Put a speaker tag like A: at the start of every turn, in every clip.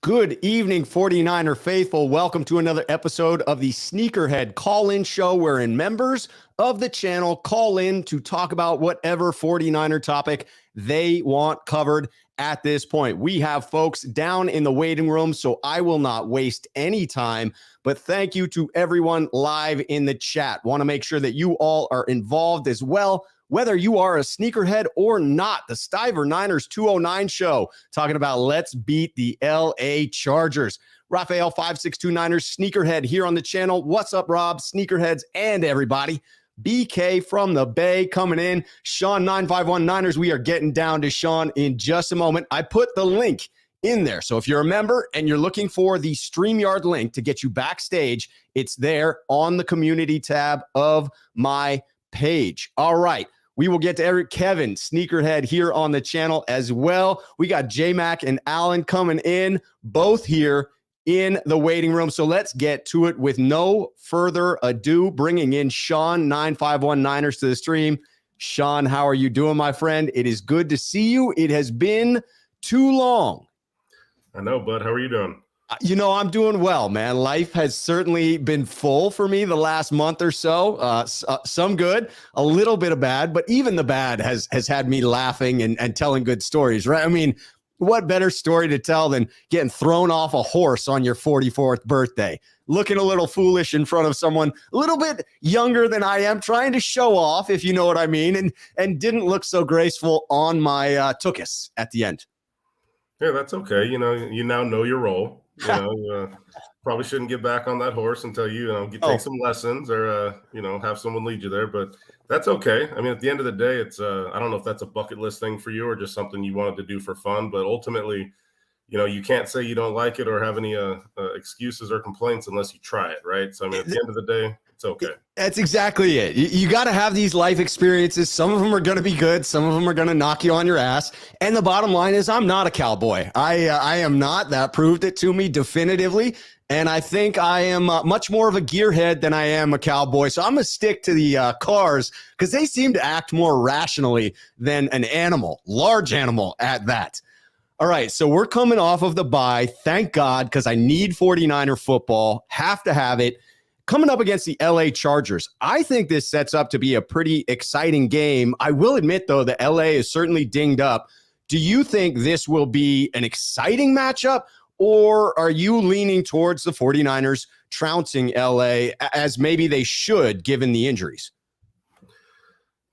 A: Good evening, 49er faithful. Welcome to another episode of the Sneakerhead call-in show, wherein members of the channel call in to talk about whatever 49er topic they want covered at this point. We have folks down in the waiting room, so I will not waste any time, but thank you to everyone live in the chat. Want to make sure that you all are involved as well. Whether you are a sneakerhead or not, the Stiver Niners 209 show, talking about let's beat the LA Chargers. Raphael 562 Niners sneakerhead here on the channel. What's up, Rob? Sneakerheads and everybody. BK from the Bay coming in. Sean 951 Niners. We are getting down to Sean in just a moment. I put the link in there. So if you're a member and you're looking for the StreamYard link to get you backstage, it's there on the community tab of my page. All right. We will get to Eric Kevin, Sneakerhead, here on the channel as well. We got J-Mac and Alan coming in, both here in the waiting room. So let's get to it with no further ado, bringing in Sean 951 Niners to the stream. Sean, how are you doing, my friend? It is good to see you. It has been too long.
B: I know, bud. How are you doing?
A: You know, I'm doing well, man. Life has certainly been full for me the last month or so. Some good, a little bit of bad, but even the bad has had me laughing and telling good stories, right? I mean, what better story to tell than getting thrown off a horse on your 44th birthday, looking a little foolish in front of someone a little bit younger than I am, trying to show off, if you know what I mean, and didn't look so graceful on my tuchus at the end.
B: Yeah, that's okay. You now know your role. Probably shouldn't get back on that horse until take some lessons or have someone lead you there. But that's okay. I mean, at the end of the day, it's I don't know if that's a bucket list thing for you or just something you wanted to do for fun. But ultimately, you can't say you don't like it or have any excuses or complaints unless you try it, right? So I mean, at the end of the day, it's okay.
A: That's exactly it. You got to have these life experiences. Some of them are going to be good. Some of them are going to knock you on your ass. And the bottom line is I'm not a cowboy. I am not. That proved it to me definitively. And I think I am much more of a gearhead than I am a cowboy. So I'm going to stick to the cars because they seem to act more rationally than an animal, large animal at that. All right, so we're coming off of the bye. Thank God, because I need 49er football. Have to have it. Coming up against the LA Chargers, I think this sets up to be a pretty exciting game. I will admit, though, that LA is certainly dinged up. Do you think this will be an exciting matchup, or are you leaning towards the 49ers trouncing LA as maybe they should, given the injuries?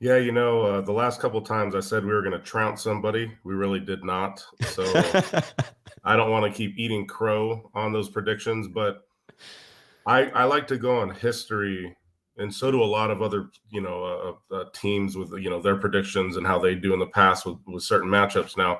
B: Yeah, the last couple of times I said we were going to trounce somebody. We really did not. So I don't want to keep eating crow on those predictions, but I like to go on history, and so do a lot of other, teams with, their predictions and how they do in the past with certain matchups. Now,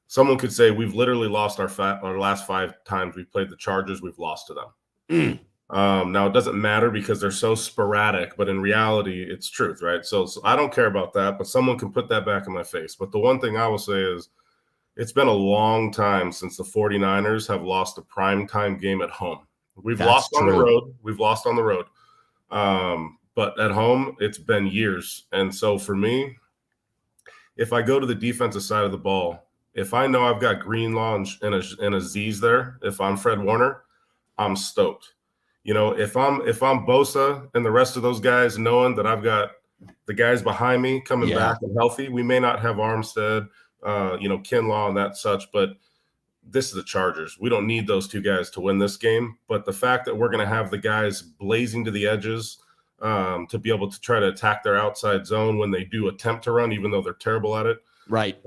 B: someone could say we've literally lost our last 5 times we've played the Chargers, we've lost to them. Now, it doesn't matter because they're so sporadic, but in reality, it's truth, right? So I don't care about that, but someone can put that back in my face. But the one thing I will say is it's been a long time since the 49ers have lost a primetime game at home. We've lost on the road. We've lost on the road. But at home, it's been years. And so for me, if I go to the defensive side of the ball, if I know I've got Greenlaw and Aziz there, if I'm Fred Warner, I'm stoked. If I'm Bosa and the rest of those guys, knowing that I've got the guys behind me coming back and healthy, we may not have Armstead, Kinlaw and that such, but this is the Chargers. We don't need those 2 guys to win this game. But the fact that we're going to have the guys blazing to the edges to be able to try to attack their outside zone when they do attempt to run, even though they're terrible at it. Right.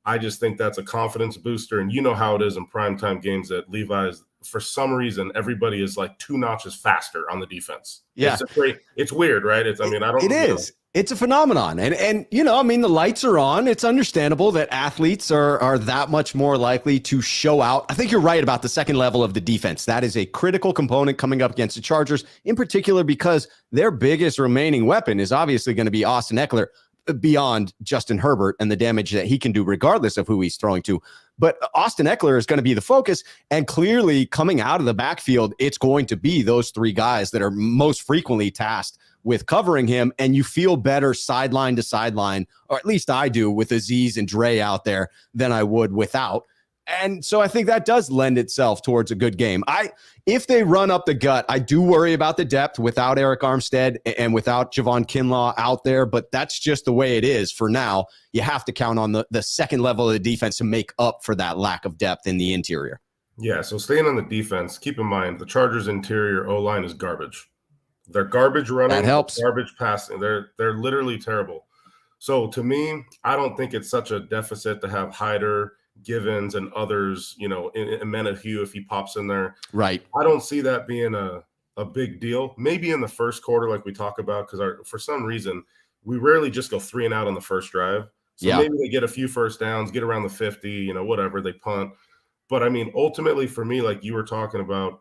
B: I just think that's a confidence booster. And you know how it is in primetime games that Levi's, for some reason, everybody is like 2 notches faster on the defense. Yeah. It's weird, right? It is.
A: It's a phenomenon. And the lights are on. It's understandable that athletes are that much more likely to show out. I think you're right about the second level of the defense. That is a critical component coming up against the Chargers, in particular because their biggest remaining weapon is obviously going to be Austin Ekeler, beyond Justin Herbert and the damage that he can do regardless of who he's throwing to. But Austin Ekeler is going to be the focus. And clearly coming out of the backfield, it's going to be those 3 guys that are most frequently tasked with covering him. And you feel better sideline to sideline, or at least I do, with Aziz and Dre out there than I would without. And so I think that does lend itself towards a good game. If they run up the gut, I do worry about the depth without Eric Armstead and without Javon Kinlaw out there, but that's just the way it is for now. You have to count on the second level of the defense to make up for that lack of depth in the interior.
B: Yeah, so staying on the defense, keep in mind the Chargers' interior O-line is garbage. They're garbage running,
A: that helps.
B: Garbage passing. They're literally terrible. So to me, I don't think it's such a deficit to have Hyder, Givens, and others, and Menahue if he pops in there.
A: Right.
B: I don't see that being a big deal. Maybe in the first quarter, like we talk about, because for some reason, we rarely just go 3 and out on the first drive. So maybe they get a few first downs, get around the 50, whatever, they punt. But, I mean, ultimately for me, like you were talking about,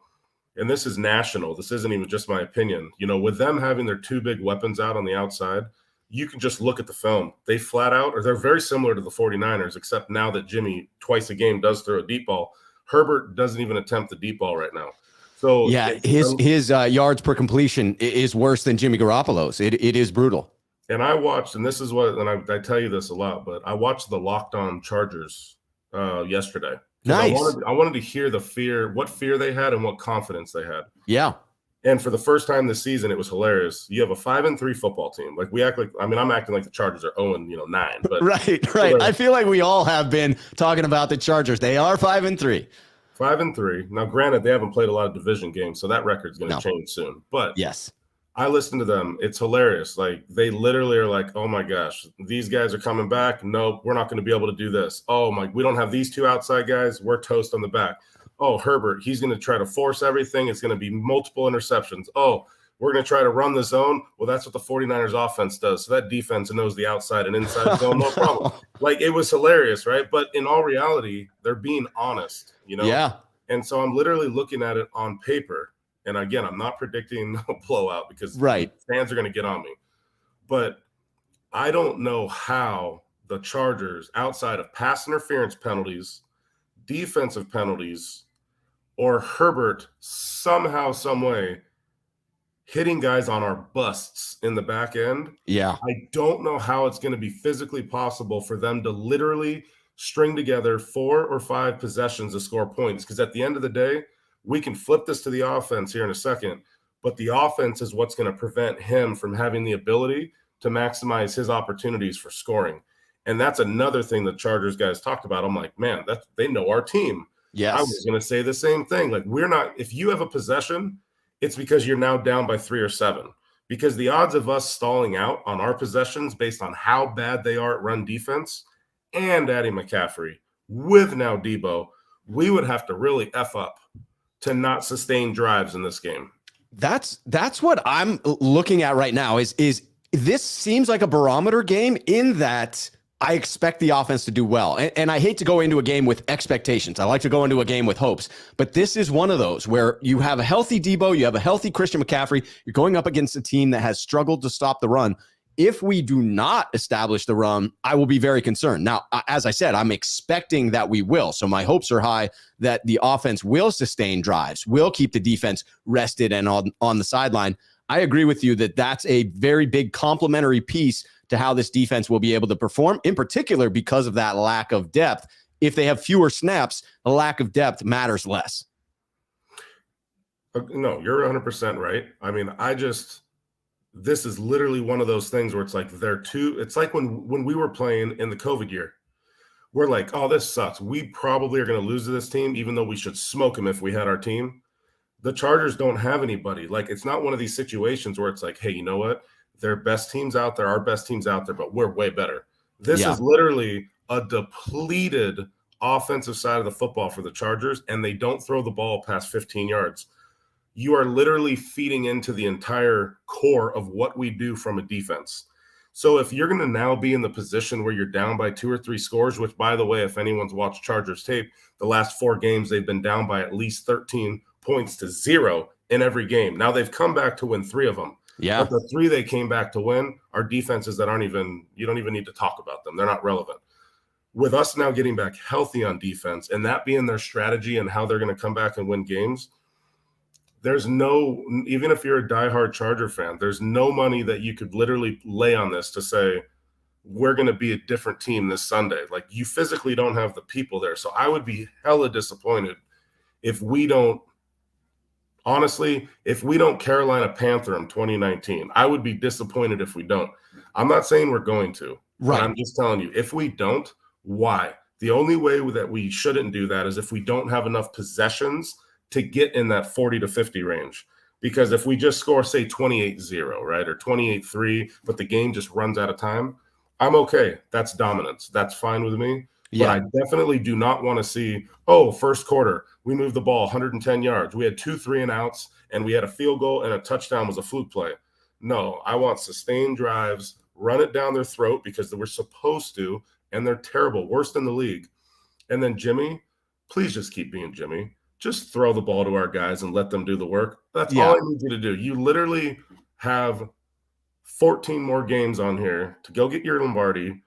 B: and this is national, this isn't even just my opinion, with them having their 2 big weapons out on the outside, you can just look at the film. They flat out, or they're very similar to the 49ers, except now that Jimmy twice a game does throw a deep ball. Herbert doesn't even attempt the deep ball right now. So
A: yeah, his yards per completion is worse than Jimmy Garoppolo's. It is brutal.
B: And I watched, and this is what, and I tell you this a lot, but I watched the Locked On Chargers yesterday.
A: Nice.
B: I wanted to hear what fear they had and what confidence they had.
A: Yeah.
B: And for the first time this season, it was hilarious. You have a 5-3 football team. Like I'm acting like the Chargers are 0-9. But
A: right. I feel like we all have been talking about the Chargers. They are 5-3.
B: 5-3. Now, granted, they haven't played a lot of division games, so that record's going to change soon. But
A: yes,
B: I listened to them. It's hilarious. Like, they literally are like, oh my gosh, these guys are coming back. Nope, we're not going to be able to do this. Oh my, we don't have these 2 outside guys. We're toast on the back. Oh, Herbert, he's going to try to force everything. It's going to be multiple interceptions. Oh, we're going to try to run the zone. Well, that's what the 49ers offense does. So that defense knows the outside and inside zone, no problem. Like, it was hilarious, right? But in all reality, they're being honest,
A: Yeah.
B: And so I'm literally looking at it on paper. And again, I'm not predicting a blowout because fans are going to get on me. But I don't know how the Chargers, outside of pass interference penalties, defensive penalties, or Herbert somehow, some way, hitting guys on our busts in the back end.
A: Yeah.
B: I don't know how it's going to be physically possible for them to literally string together 4 or 5 possessions to score points. Because at the end of the day, we can flip this to the offense here in a second, but the offense is what's going to prevent him from having the ability to maximize his opportunities for scoring. And that's another thing the Chargers guys talked about. I'm like, man, they know our team.
A: Yes.
B: I was going to say the same thing. Like, if you have a possession, it's because you're now down by 3 or 7. Because the odds of us stalling out on our possessions based on how bad they are at run defense and adding McCaffrey with now Deebo, we would have to really F up to not sustain drives in this game.
A: That's what I'm looking at right now is this seems like a barometer game in that I expect the offense to do well. And I hate to go into a game with expectations. I like to go into a game with hopes. But this is one of those where you have a healthy Deebo, you have a healthy Christian McCaffrey. You're going up against a team that has struggled to stop the run. If we do not establish the run, I will be very concerned. Now, as I said, I'm expecting that we will. So my hopes are high that the offense will sustain drives, will keep the defense rested and on the sideline. I agree with you that that's a very big complementary piece to how this defense will be able to perform, in particular because of that lack of depth. If they have fewer snaps, the lack of depth matters less.
B: No, you're 100% right. I mean, this is literally one of those things where it's like it's like when we were playing in the COVID year, we're like, oh, this sucks. We probably are going to lose to this team, even though we should smoke them if we had our team. The Chargers don't have anybody. Like, it's not one of these situations where it's like, hey, you know what? Their best teams out there, our best teams out there, but we're way better. This is literally a depleted offensive side of the football for the Chargers, and they don't throw the ball past 15 yards. You are literally feeding into the entire core of what we do from a defense. So if you're going to now be in the position where you're down by 2 or 3 scores, which, by the way, if anyone's watched Chargers tape, the last 4 games, they've been down by at least 13 points to 0 in every game. Now they've come back to win 3 of them.
A: Yeah.
B: But the 3 they came back to win are defenses that you don't even need to talk about them. They're not relevant. With us now getting back healthy on defense and that being their strategy and how they're going to come back and win games, even if you're a diehard Charger fan, there's no money that you could literally lay on this to say, we're going to be a different team this Sunday. Like, you physically don't have the people there. So I would be hella disappointed if we don't, honestly, if we don't Carolina Panther in 2019. I would be disappointed if we don't. I'm not saying we're going to, but I'm just telling you, if we don't, why? The only way that we shouldn't do that is if we don't have enough possessions to get in that 40 to 50 range. Because if we just score, say, 28-0, right, or 28-3, but the game just runs out of time, I'm okay. That's dominance. That's fine with me. Yeah. But I definitely do not want to see, first quarter, we moved the ball 110 yards. We had 2 3-and-outs, and we had a field goal, and a touchdown was a fluke play. No, I want sustained drives, run it down their throat because we're supposed to, and they're terrible, worst in the league. And then Jimmy, please just keep being Jimmy. Just throw the ball to our guys and let them do the work. That's all I need you to do. You literally have 14 more games on here to go get your Lombardi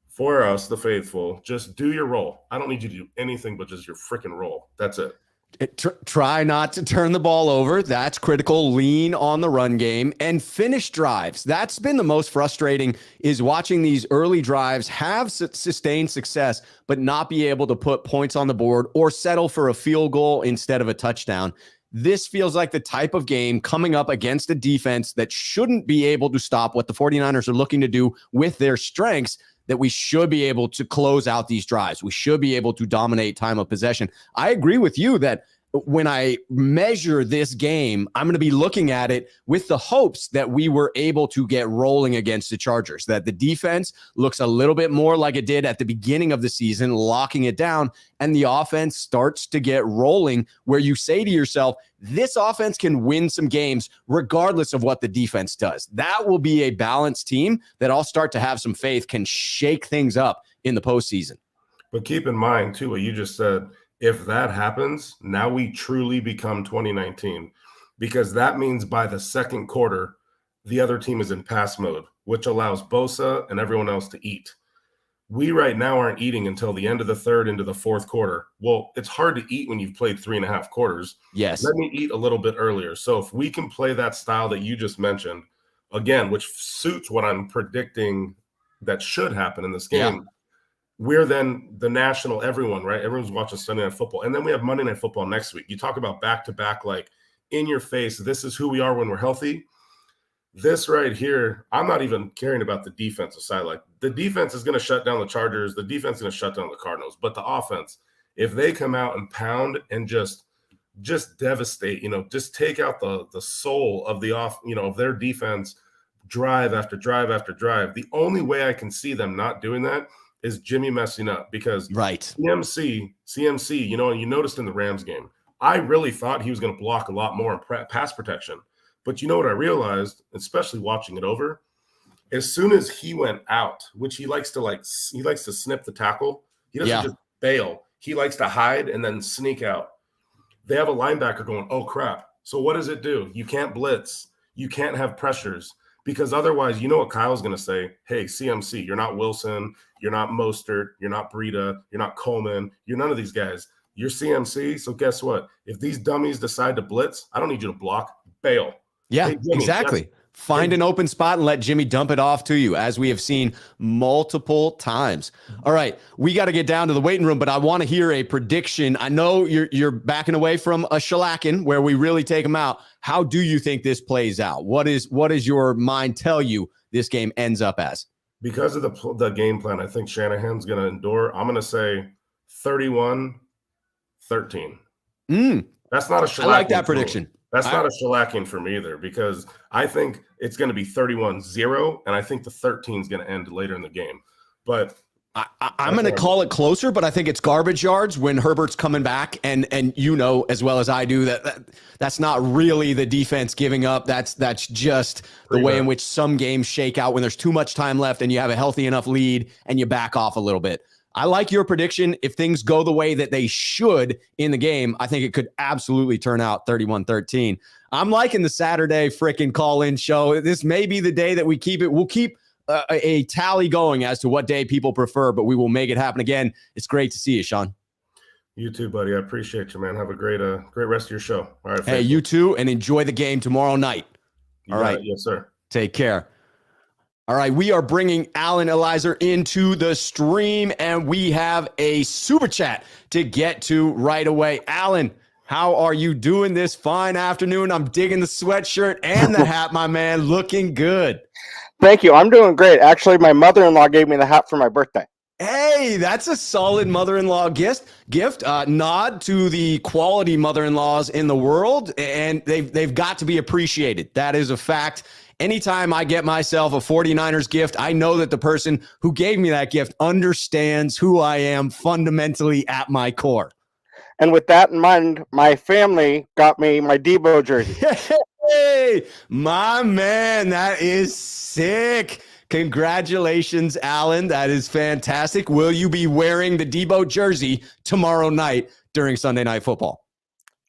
B: for us, the faithful. Just do your role. I don't need you to do anything but just your freaking role. That's it.
A: Try not to turn the ball over. That's critical. Lean on the run game and finish drives. That's been the most frustrating, is watching these early drives have sustained success, but not be able to put points on the board or settle for a field goal instead of a touchdown. This feels like the type of game coming up against a defense that shouldn't be able to stop what the 49ers are looking to do with their strengths, that we should be able to close out these drives. We should be able to dominate time of possession. I agree with you that when I measure this game, I'm going to be looking at it with the hopes that we were able to get rolling against the Chargers, that the defense looks a little bit more like it did at the beginning of the season, locking it down, and the offense starts to get rolling, where you say to yourself, this offense can win some games regardless of what the defense does. That will be a balanced team that I'll start to have some faith can shake things up in the postseason.
B: But keep in mind, too, what you just said. If that happens, now we truly become 2019, because that means by the second quarter, the other team is in pass mode, which allows Bosa and everyone else to eat. We right now aren't eating until the end of the third into the fourth quarter. Well, it's hard to eat when you've played 3.5 quarters.
A: Yes.
B: Let me eat a little bit earlier. So if we can play that style that you just mentioned, again, which suits what I'm predicting that should happen in this game, we're then the national, everyone, right? Everyone's watching Sunday Night Football. And then we have Monday Night Football next week. You talk about back-to-back, like in your face, this is who we are when we're healthy. This right here, I'm not even caring about the defensive side. Like, the defense is going to shut down the Chargers. The defense is going to shut down the Cardinals. But the offense, if they come out and pound and just devastate, just take out the soul of of their defense, drive after drive after drive. The only way I can see them not doing that is Jimmy messing up, because CMC, and you noticed in the Rams game, I really thought he was going to block a lot more in pass protection. But you know what I realized, especially watching it over, as soon as he went out, which he likes to snip the tackle. He doesn't just bail. He likes to hide and then sneak out. They have a linebacker going, oh crap. So what does it do? You can't blitz. You can't have pressures. Because otherwise, you know what Kyle's going to say? Hey, CMC, you're not Wilson, you're not Mostert, you're not Breida, you're not Coleman, you're none of these guys. You're CMC, so guess what? If these dummies decide to blitz, I don't need you to block, bail.
A: Yeah, hey, Jimmy, exactly. Find an open spot and let Jimmy dump it off to you, as we have seen multiple times. All right, we got to get down to the waiting room, but I want to hear a prediction. I know you're backing away from a shellacking where we really take them out. How do you think this plays out? What is your mind tell you this game ends up as?
B: Because of the game plan, I think Shanahan's going to endure. I'm going to say 31-13. That's not a shellacking. I
A: like that prediction.
B: That's not a shellacking for me either, because I think it's going to be 31-0, and I think the 13 is going to end later in the game. But
A: I'm going to call it closer, but I think it's garbage yards when Herbert's coming back, and as well as I do that's not really the defense giving up. That's just the way in which some games shake out when there's too much time left and you have a healthy enough lead and you back off a little bit. I like your prediction. If things go the way that they should in the game, I think it could absolutely turn out 31-13. I'm liking the Saturday freaking call-in show. This may be the day that we keep it. We'll keep a tally going as to what day people prefer, but we will make it happen again. It's great to see you, Sean.
B: You too, buddy. I appreciate you, man. Have a great rest of your show. All right.
A: Hey, you too, and enjoy the game tomorrow night. All right.
B: Yes, sir.
A: Take care. All right, we are bringing Alan Elizer into the stream, and we have a super chat to get to right away. Alan, how are you doing this fine afternoon? I'm digging the sweatshirt and the hat, my man. Looking good.
C: Thank you. I'm doing great. Actually, my mother-in-law gave me the hat for my birthday.
A: Hey, that's a solid mother-in-law gift. Nod to the quality mother-in-laws in the world, and they've got to be appreciated. That is a fact. Anytime I get myself a 49ers gift, I know that the person who gave me that gift understands who I am fundamentally at my core.
C: And with that in mind, my family got me my Deebo jersey.
A: Hey, my man, that is sick. Congratulations, Alan. That is fantastic. Will you be wearing the Deebo jersey tomorrow night during Sunday Night Football?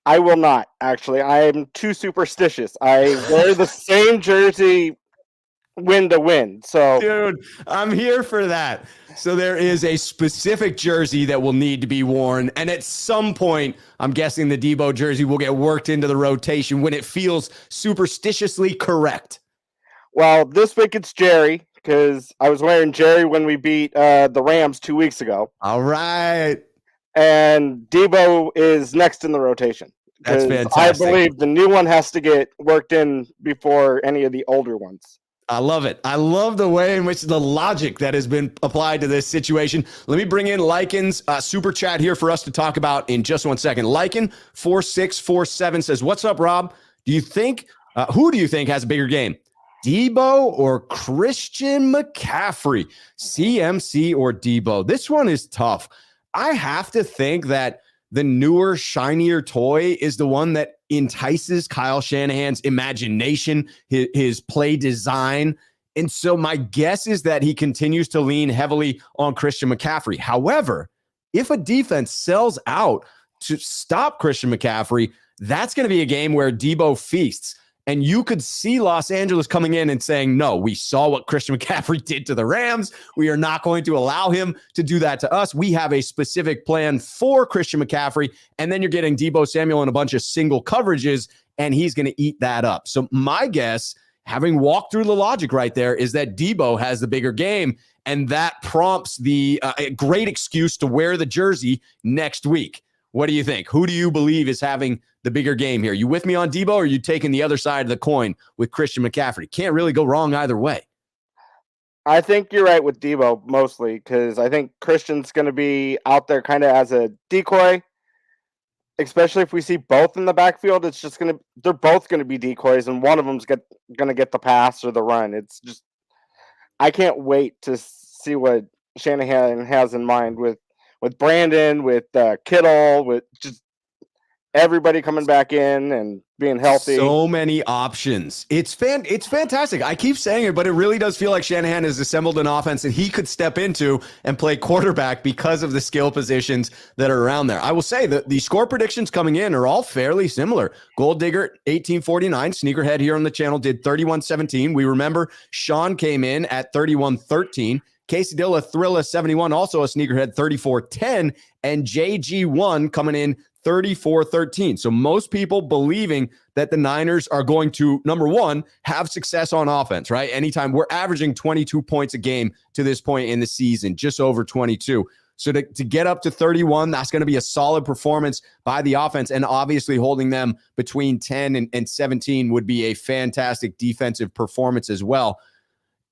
C: I will not, actually. I'm too superstitious. I wear the same jersey win to win. So,
A: dude, I'm here for that. So there is a specific jersey that will need to be worn. And at some point, I'm guessing the Deebo jersey will get worked into the rotation when it feels superstitiously correct.
C: Well, this week it's Jerry, because I was wearing Jerry when we beat the Rams 2 weeks ago.
A: All right.
C: And Deebo is next in the rotation.
A: That's fantastic.
C: I believe the new one has to get worked in before any of the older ones.
A: I love it. I love the way in which the logic that has been applied to this situation. Let me bring in Lycan's super chat here for us to talk about in just 1 second. Lycan 4647 says, "What's up, Rob? Do you think who do you think has a bigger game? Deebo or Christian McCaffrey? CMC or Deebo?" This one is tough. I have to think that the newer, shinier toy is the one that entices Kyle Shanahan's imagination, his play design. And so my guess is that he continues to lean heavily on Christian McCaffrey. However, if a defense sells out to stop Christian McCaffrey, that's going to be a game where Deebo feasts. And you could see Los Angeles coming in and saying, no, we saw what Christian McCaffrey did to the Rams. We are not going to allow him to do that to us. We have a specific plan for Christian McCaffrey. And then you're getting Deebo Samuel in a bunch of single coverages, and he's going to eat that up. So my guess, having walked through the logic right there, is that Deebo has the bigger game. And that prompts the great excuse to wear the jersey next week. What do you think? Who do you believe is having the bigger game here? You with me on Deebo, or are you taking the other side of the coin with Christian McCaffrey? Can't really go wrong either way.
C: I think you're right with Deebo mostly, because I think Christian's going to be out there kind of as a decoy, especially if we see both in the backfield. It's just they're both going to be decoys, and one of them's going to get the pass or the run. It's just, I can't wait to see what Shanahan has in mind with Brandon, with Kittle, with just everybody coming back in and being healthy.
A: So many options. It's fantastic. I keep saying it, but it really does feel like Shanahan has assembled an offense that he could step into and play quarterback because of the skill positions that are around there. I will say that the score predictions coming in are all fairly similar. Gold Digger 1849, Sneakerhead here on the channel did 31-17. We remember Sean came in at 31-13. Quesadilla Thrilla 71, also a Sneakerhead 34-10, and JG1 coming in 34-13. So most people believing that the Niners are going to, number one, have success on offense, right? Anytime we're averaging 22 points a game to this point in the season, just over 22. So to get up to 31, that's going to be a solid performance by the offense. And obviously holding them between 10 and 17 would be a fantastic defensive performance as well.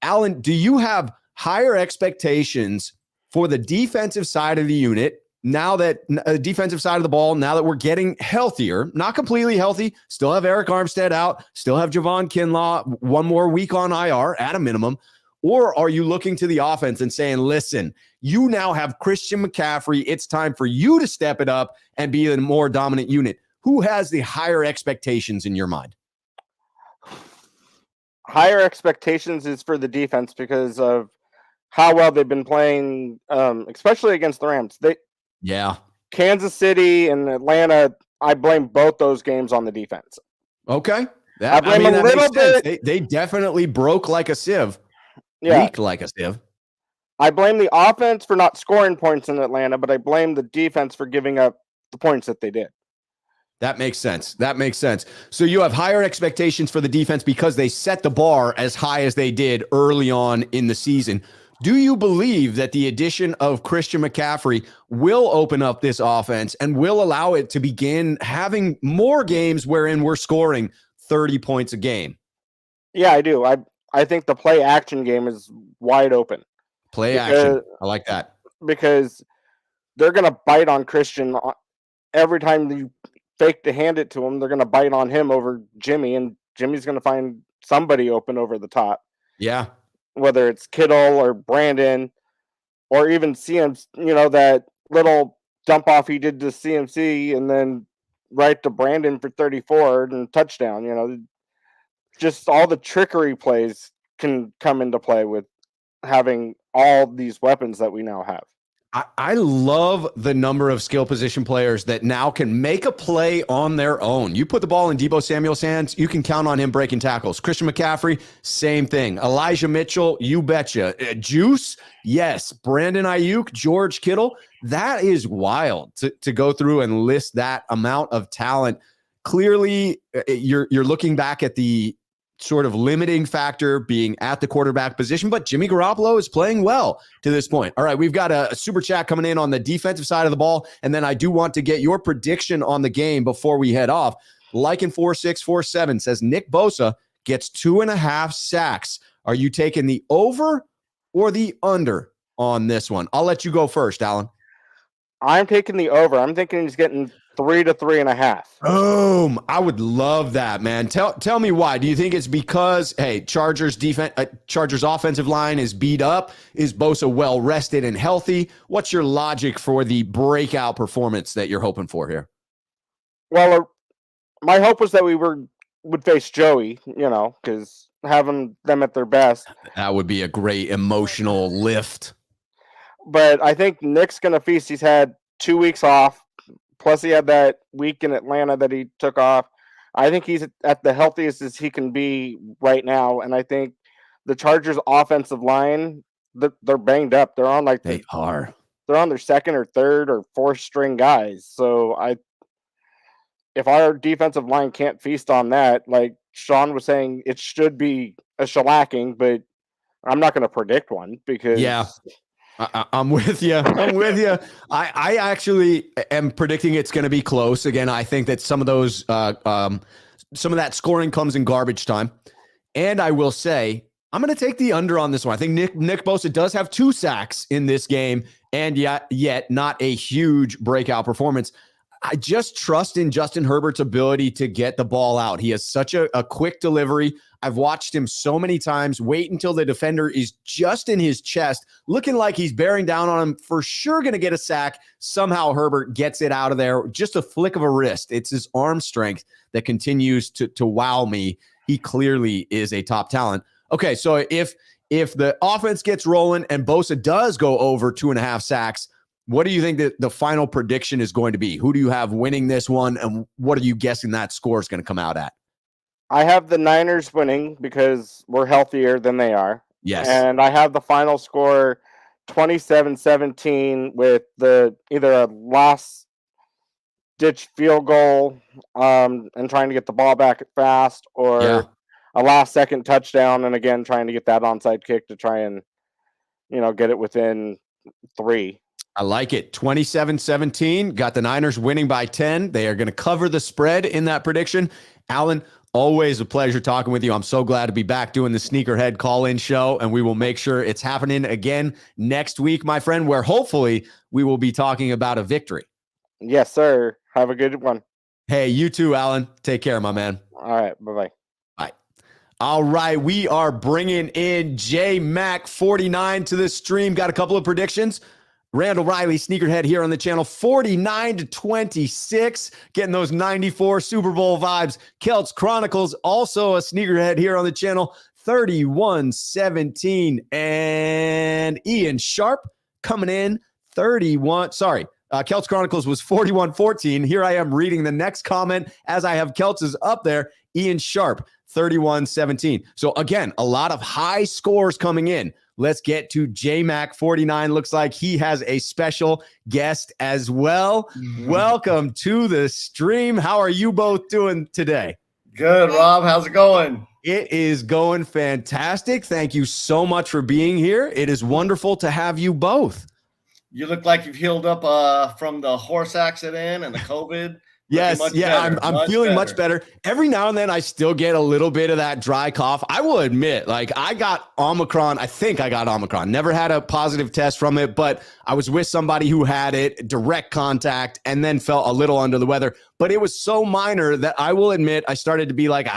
A: Alan, do you have higher expectations for the defensive side of the unit now that defensive side of the ball, now that we're getting healthier, not completely healthy, still have Eric Armstead out, still have Javon Kinlaw, one more week on IR at a minimum? Or are you looking to the offense and saying, listen, you now have Christian McCaffrey. It's time for you to step it up and be the more dominant unit. Who has the higher expectations in your mind?
C: Higher expectations is for the defense because of how well they've been playing, especially against the Rams. Kansas City and Atlanta, I blame both those games on the defense.
A: Okay.
C: I blame a little bit.
A: They definitely broke like a sieve. Yeah. Leaked like a sieve.
C: I blame the offense for not scoring points in Atlanta, but I blame the defense for giving up the points that they did.
A: That makes sense. So you have higher expectations for the defense because they set the bar as high as they did early on in the season. Do you believe that the addition of Christian McCaffrey will open up this offense and will allow it to begin having more games wherein we're scoring 30 points a game?
C: Yeah, I do. I think the play action game is wide open.
A: Action. I like that.
C: Because they're going to bite on Christian every time you fake to hand it to him. They're going to bite on him over Jimmy, and Jimmy's going to find somebody open over the top.
A: Yeah.
C: Whether it's Kittle or Brandon or even CMC, that little dump off he did to CMC and then right to Brandon for 34 and touchdown. Just all the trickery plays can come into play with having all these weapons that we now have.
A: I love the number of skill position players that now can make a play on their own. You put the ball in Deebo Samuel's hands, you can count on him breaking tackles. Christian McCaffrey, same thing. Elijah Mitchell, you betcha. Juice, yes. Brandon Aiyuk, George Kittle. That is wild to go through and list that amount of talent. Clearly, you're looking back at the sort of limiting factor being at the quarterback position, but Jimmy Garoppolo is playing well to this point. All right, we've got a super chat coming in on the defensive side of the ball, and then I do want to get your prediction on the game before we head off. Lycan4647 says Nick Bosa gets 2.5 sacks. Are you taking the over or the under on this one? I'll let you go first, Alan.
C: I'm taking the over. I'm thinking he's getting 3 to 3.5.
A: Boom. I would love that, man. Tell me why. Do you think it's because, hey, Chargers offensive line is beat up? Is Bosa well rested and healthy? What's your logic for the breakout performance that you're hoping for here?
C: Well, my hope was that we would face Joey, because having them at their best.
A: That would be a great emotional lift.
C: But I think Nick's going to feast. He's had 2 weeks off. Plus, he had that week in Atlanta that he took off. I think he's at the healthiest as he can be right now. And I think the Chargers' offensive line, they're banged up. They're on they're on their second or third or fourth string guys. So if our defensive line can't feast on that, like Sean was saying, it should be a shellacking. But I'm not going to predict one because
A: I'm with you. I actually am predicting it's going to be close. Again, I think that some of those, some of that scoring comes in garbage time. And I will say, I'm going to take the under on this one. I think Nick Bosa does have 2 sacks in this game, and yet not a huge breakout performance. I just trust in Justin Herbert's ability to get the ball out. He has such a quick delivery. I've watched him so many times wait until the defender is just in his chest, looking like he's bearing down on him, for sure going to get a sack. Somehow Herbert gets it out of there. Just a flick of a wrist. It's his arm strength that continues to wow me. He clearly is a top talent. Okay, so if the offense gets rolling and Bosa does go over 2.5 sacks, what do you think that the final prediction is going to be? Who do you have winning this one, and what are you guessing that score is going to come out at?
C: I have the Niners winning because we're healthier than they are.
A: Yes.
C: And I have the final score 27-17 with either a last-ditch field goal and trying to get the ball back fast, or a last-second touchdown, and again trying to get that onside kick to try and get it within 3.
A: I like it. 27-17. Got the Niners winning by 10. They are going to cover the spread in that prediction. Alan, always a pleasure talking with you. I'm so glad to be back doing the Sneakerhead call-in show, and we will make sure it's happening again next week, my friend, where hopefully we will be talking about a victory.
C: Yes, sir. Have a good one.
A: Hey, you too, Alan. Take care, my man.
C: All right. Bye-bye.
A: Bye. All right, we are bringing in J-Mac49 to the stream. Got a couple of predictions. Randall Riley, Sneakerhead here on the channel, 49-26, getting those 94 Super Bowl vibes. Kelts Chronicles, also a Sneakerhead here on the channel, 31-17. And Ian Sharp coming in, Kelts Chronicles was 41-14. Here I am reading the next comment as I have Kelts up there. Ian Sharp, 31-17. So again, a lot of high scores coming in. Let's get to JMac49. Looks like he has a special guest as well. Welcome to the stream. How are you both doing today?
D: Good, Rob. How's it going?
A: It is going fantastic. Thank you so much for being here. It is wonderful to have you both.
D: You look like you've healed up from the horse accident and the COVID.
A: Yes, yeah, I'm feeling much better. Every now and then I still get a little bit of that dry cough. I will admit, like I got Omicron. I think I got Omicron. Never had a positive test from it, but I was with somebody who had it, direct contact, and then felt a little under the weather. But it was so minor that I will admit I started to be like,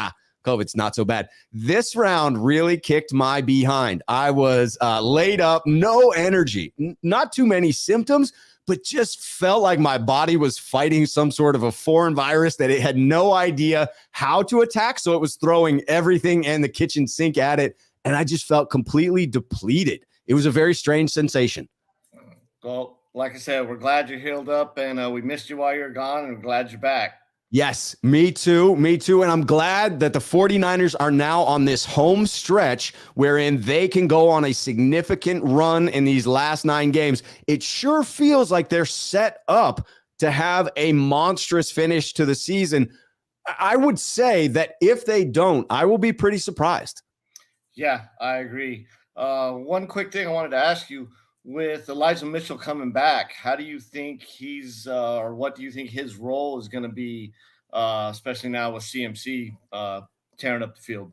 A: COVID's not so bad. This round really kicked my behind. I was laid up, no energy, not too many symptoms, but just felt like my body was fighting some sort of a foreign virus that it had no idea how to attack. So it was throwing everything and the kitchen sink at it. And I just felt completely depleted. It was a very strange sensation.
D: Well, like I said, we're glad you're healed up, and we missed you while you're gone, and we're glad you're back.
A: Yes, me too. And I'm glad that the 49ers are now on this home stretch wherein they can go on a significant run in these last 9 games. It sure feels like they're set up to have a monstrous finish to the season. I would say that if they don't, I will be pretty surprised.
D: Yeah, I agree. One quick thing I wanted to ask you. With Elijah Mitchell coming back, how do you think or what do you think his role is going to be, especially now with CMC tearing up the field?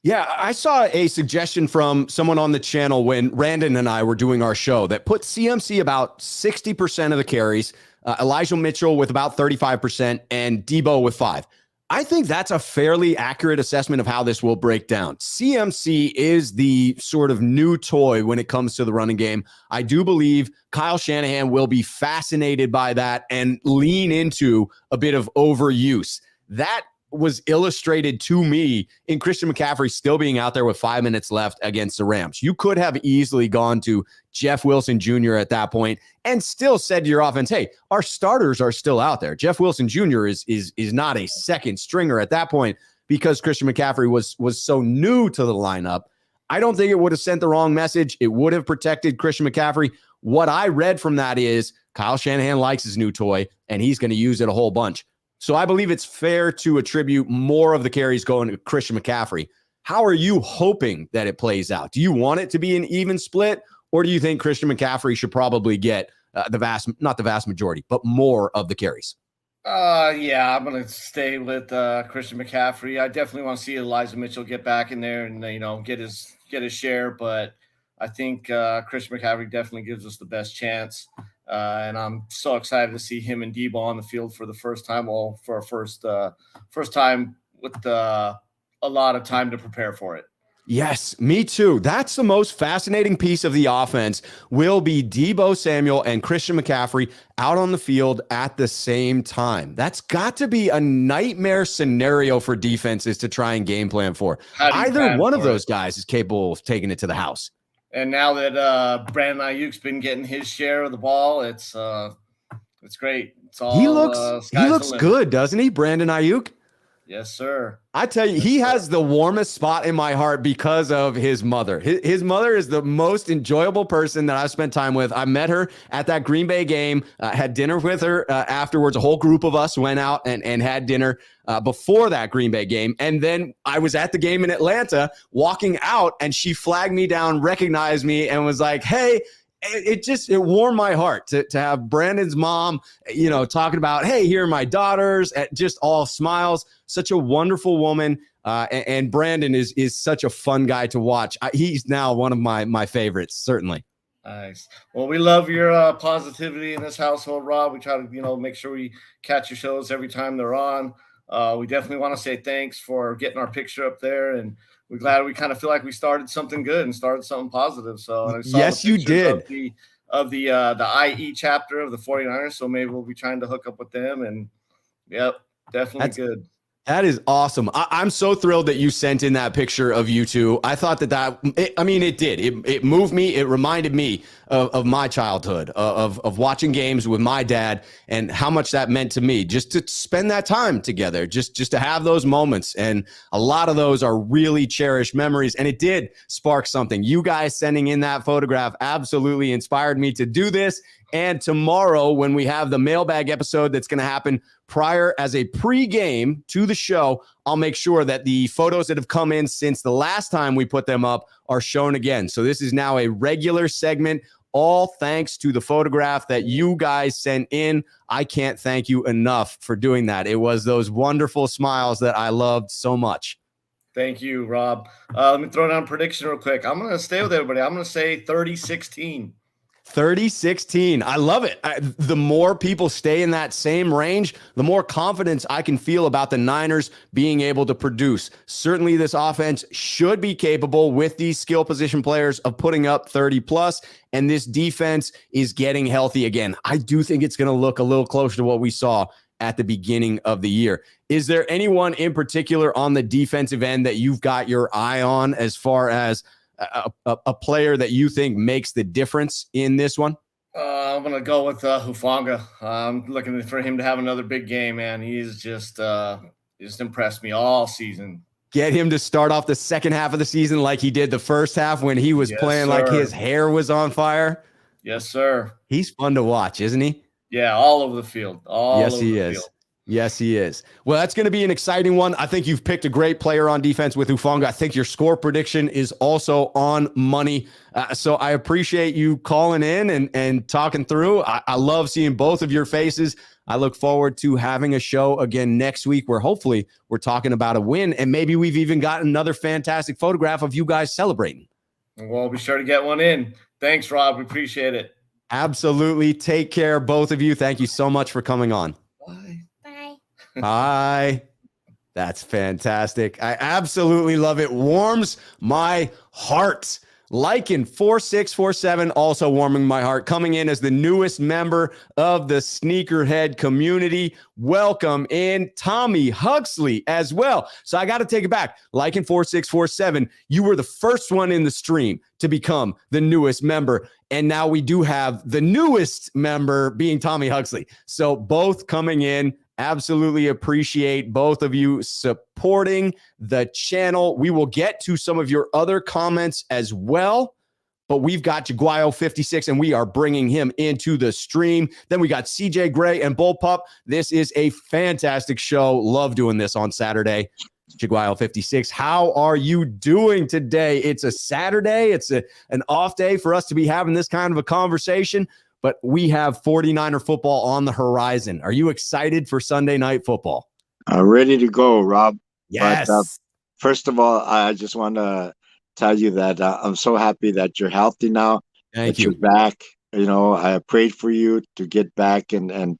A: Yeah, I saw a suggestion from someone on the channel when Randon and I were doing our show that put CMC about 60% of the carries, Elijah Mitchell with about 35%, and Deebo with 5%. I think that's a fairly accurate assessment of how this will break down. CMC is the sort of new toy when it comes to the running game. I do believe Kyle Shanahan will be fascinated by that and lean into a bit of overuse. That was illustrated to me in Christian McCaffrey still being out there with 5 minutes left against the Rams. You could have easily gone to Jeff Wilson Jr. at that point and still said to your offense, hey, our starters are still out there. Jeff Wilson Jr. is not a second stringer at that point because Christian McCaffrey was so new to the lineup. I don't think it would have sent the wrong message. It would have protected Christian McCaffrey. What I read from that is Kyle Shanahan likes his new toy and he's going to use it a whole bunch. So I believe it's fair to attribute more of the carries going to Christian McCaffrey. How are you hoping that it plays out? Do you want it to be an even split, or do you think Christian McCaffrey should probably get not the vast majority, but more of the carries?
D: Yeah, I'm going to stay with Christian McCaffrey. I definitely want to see Elijah Mitchell get back in there and, get his share, but I think Christian McCaffrey definitely gives us the best chance. And I'm so excited to see him and Deebo on the field for the first time, for our first time with a lot of time to prepare for it.
A: Yes, me too. That's the most fascinating piece of the offense will be Deebo Samuel and Christian McCaffrey out on the field at the same time. That's got to be a nightmare scenario for defenses to try and game plan for. Either one of those guys is capable of taking it to the house.
D: And now that Brandon Aiyuk's been getting his share of the ball, it's great. It's all
A: he looks good, doesn't he, Brandon Aiyuk?
D: Yes, sir.
A: I tell you, he has the warmest spot in my heart because of his mother. His mother is the most enjoyable person that I've spent time with. I met her at that Green Bay game, had dinner with her afterwards. A whole group of us went out and had dinner before that Green Bay game. And then I was at the game in Atlanta walking out, and she flagged me down, recognized me, and was like, hey, it warmed my heart to have Brandon's mom, talking about, hey, here are my daughters, just all smiles. Such a wonderful woman. And Brandon is such a fun guy to watch. He's now one of my favorites, certainly.
D: Nice. Well, we love your positivity in this household, Rob. We try to, make sure we catch your shows every time they're on. We definitely want to say thanks for getting our picture up there, and we're glad we kind of feel like we started something good and started something positive. So
A: yes, you did.
D: Of the IE chapter of the 49ers. So maybe we'll be trying to hook up with them, and yep, definitely good.
A: That is awesome. I'm so thrilled that you sent in that picture of you two. I thought it did. It moved me. It reminded me of my childhood, of watching games with my dad and how much that meant to me, just to spend that time together, just to have those moments. And a lot of those are really cherished memories. And it did spark something. You guys sending in that photograph absolutely inspired me to do this. And tomorrow, when we have the mailbag episode that's going to happen prior as a pregame to the show, I'll make sure that the photos that have come in since the last time we put them up are shown again. So this is now a regular segment, all thanks to the photograph that you guys sent in. I can't thank you enough for doing that. It was those wonderful smiles that I loved so much.
D: Thank you, Rob. Let me throw down a prediction real quick. I'm going to stay with everybody. I'm going to say 30-16.
A: 30-16. I love it. The more people stay in that same range, the more confidence I can feel about the Niners being able to produce. Certainly this offense should be capable with these skill position players of putting up 30 plus, and this defense is getting healthy again. I do think it's going to look a little closer to what we saw at the beginning of the year. Is there anyone in particular on the defensive end that you've got your eye on as far as a player that you think makes the difference in this one?
D: I'm going to go with Hufanga. I'm looking for him to have another big game, man. He's just impressed me all season.
A: Get him to start off the second half of the season like he did the first half when he was playing like his hair was on fire.
D: Yes, sir.
A: He's fun to watch, isn't he?
D: Yeah, all over the field.
A: Yes, he is. Yes, he is. Well, that's going to be an exciting one. I think you've picked a great player on defense with Hufanga. I think your score prediction is also on money. So I appreciate you calling in and talking through. I love seeing both of your faces. I look forward to having a show again next week where hopefully we're talking about a win, and maybe we've even got another fantastic photograph of you guys celebrating.
D: Well, be sure to get one in. Thanks, Rob. We appreciate it.
A: Absolutely. Take care, both of you. Thank you so much for coming on.
D: Bye.
A: Hi. That's fantastic. I absolutely love it. Warms my heart. Lycan 4647 also warming my heart, coming in as the newest member of the Sneakerhead community. Welcome in Tommy Huxley as well. So I got to take it back. Lycan 4647, you were the first one in the stream to become the newest member. And now we do have the newest member being Tommy Huxley. So both coming in. Absolutely appreciate both of you supporting the channel. We will get to some of your other comments as well, but we've got Jaguayo 56 and we are bringing him into the stream. Then we got CJ Gray and Bullpup. This is a fantastic show. Love doing this on Saturday. Jaguayo 56, how are you doing today? It's a Saturday. It's an off day for us to be having this kind of a conversation. But we have 49er football on the horizon. Are you excited for Sunday night football?
E: Ready to go, Rob.
A: Yes.
E: But, first of all, I just want to tell you that I'm so happy that you're healthy now.
A: Thank you.
E: You're back. You know, I prayed for you to get back, and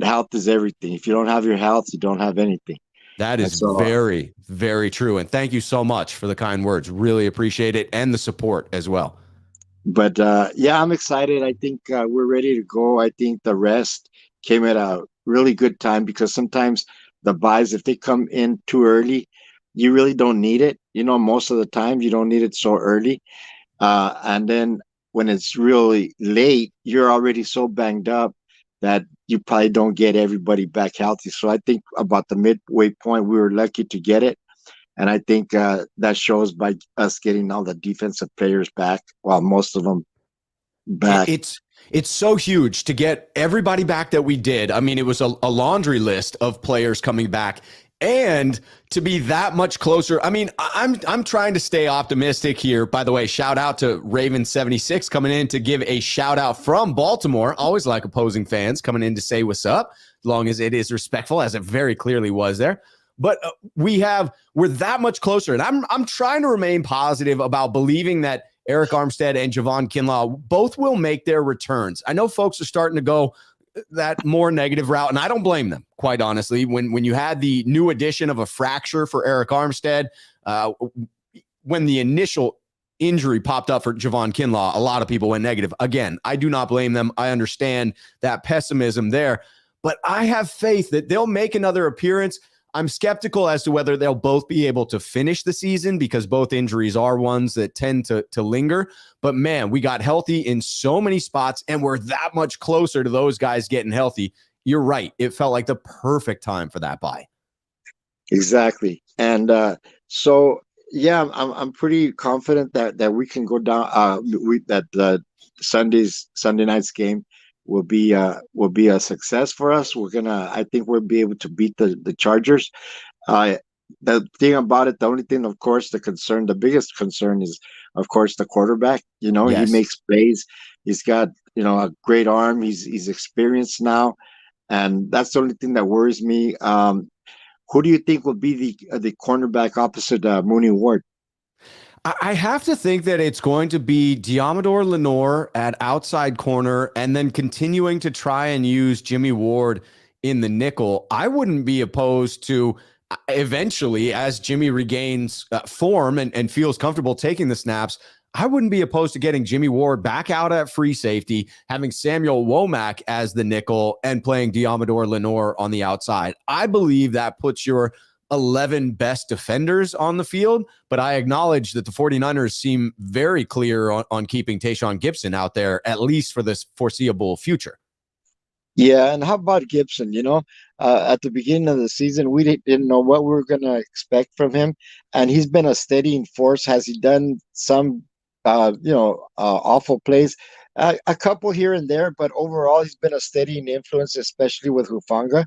E: health is everything. If you don't have your health, you don't have anything.
A: That is very, very true. And thank you so much for the kind words. Really appreciate it, and the support as well.
E: But yeah, I'm excited. I think we're ready to go. I think the rest came at a really good time, because sometimes the buys, if they come in too early, you really don't need it. You know, most of the time you don't need it so early. And then when it's really late, you're already so banged up that you probably don't get everybody back healthy. So I think about the midway point, we were lucky to get it. And I think that shows by us getting all the defensive players back, well, most of them back.
A: It's so huge to get everybody back that we did. I mean, it was a laundry list of players coming back, and to be that much closer. I mean, I'm trying to stay optimistic here. By the way, shout out to Raven76 coming in to give a shout out from Baltimore. Always like opposing fans coming in to say what's up, as long as it is respectful, as it very clearly was there. But we're that much closer. And I'm trying to remain positive about believing that Arik Armstead and Javon Kinlaw both will make their returns. I know folks are starting to go that more negative route, and I don't blame them, quite honestly. When you had the new addition of a fracture for Arik Armstead, when the initial injury popped up for Javon Kinlaw, a lot of people went negative. Again, I do not blame them. I understand that pessimism there, but I have faith that they'll make another appearance. I'm skeptical as to whether they'll both be able to finish the season because both injuries are ones that tend to linger. But man, we got healthy in so many spots and we're that much closer to those guys getting healthy. You're right. It felt like the perfect time for that bye. Exactly.
E: And so, yeah, I'm pretty confident that we can go down. That the Sunday night's game will be a success for us. I think we'll be able to beat the Chargers. The thing about it, the only thing, of course, the biggest concern is, of course, the quarterback. He makes plays. He's got a great arm. He's experienced now, and that's the only thing that worries me. Who do you think will be the cornerback opposite Mooney Ward?
A: I have to think that it's going to be Diamador Lenore at outside corner and then continuing to try and use Jimmy Ward in the nickel. I wouldn't be opposed to eventually, as Jimmy regains form and feels comfortable taking the snaps, I wouldn't be opposed to getting Jimmy Ward back out at free safety, having Samuel Womack as the nickel and playing Diamador Lenore on the outside. I believe that puts your 11 best defenders on the field, but I acknowledge that the 49ers seem very clear on keeping Tayshaun Gibson out there, at least for this foreseeable future.
E: Yeah, and how about Gibson? At the beginning of the season, we didn't know what we were going to expect from him, and he's been a steadying force. Has he done some awful plays, a couple here and there, but overall he's been a steadying influence, especially with Hufanga.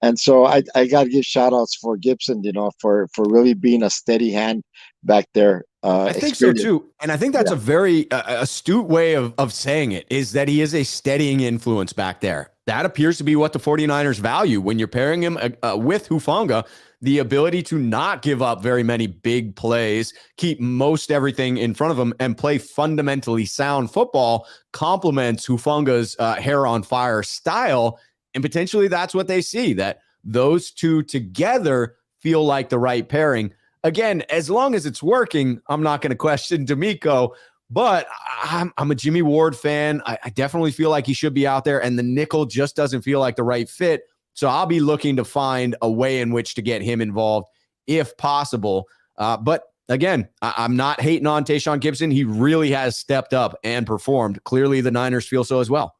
E: And so I got to give shout outs for Gibson, for really being a steady hand back there.
A: I think so too. And I think that's a very astute way of saying it, is that he is a steadying influence back there. That appears to be what the 49ers value when you're pairing him with Hufanga. The ability to not give up very many big plays, keep most everything in front of him, and play fundamentally sound football complements Hufanga's hair on fire style. And potentially that's what they see, that those two together feel like the right pairing. Again, as long as it's working, I'm not going to question D'Amico, but I'm a Jimmy Ward fan. I definitely feel like he should be out there, and the nickel just doesn't feel like the right fit. So I'll be looking to find a way in which to get him involved if possible. But again, I'm not hating on Tayshaun Gibson. He really has stepped up and performed. Clearly the Niners feel so as well.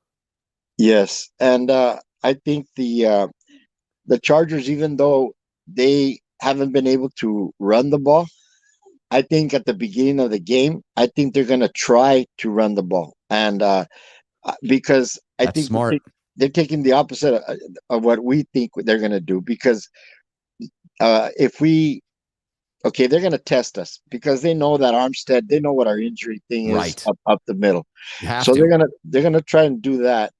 E: Yes. And I think the Chargers, even though they haven't been able to run the ball, I think at the beginning of the game, I think they're going to try to run the ball. And because I think
A: smart.
E: They're taking the opposite of what we think they're going to do, because they're going to test us because they know that Armstead, they know what our injury thing is up the middle. So they're going to try and do that,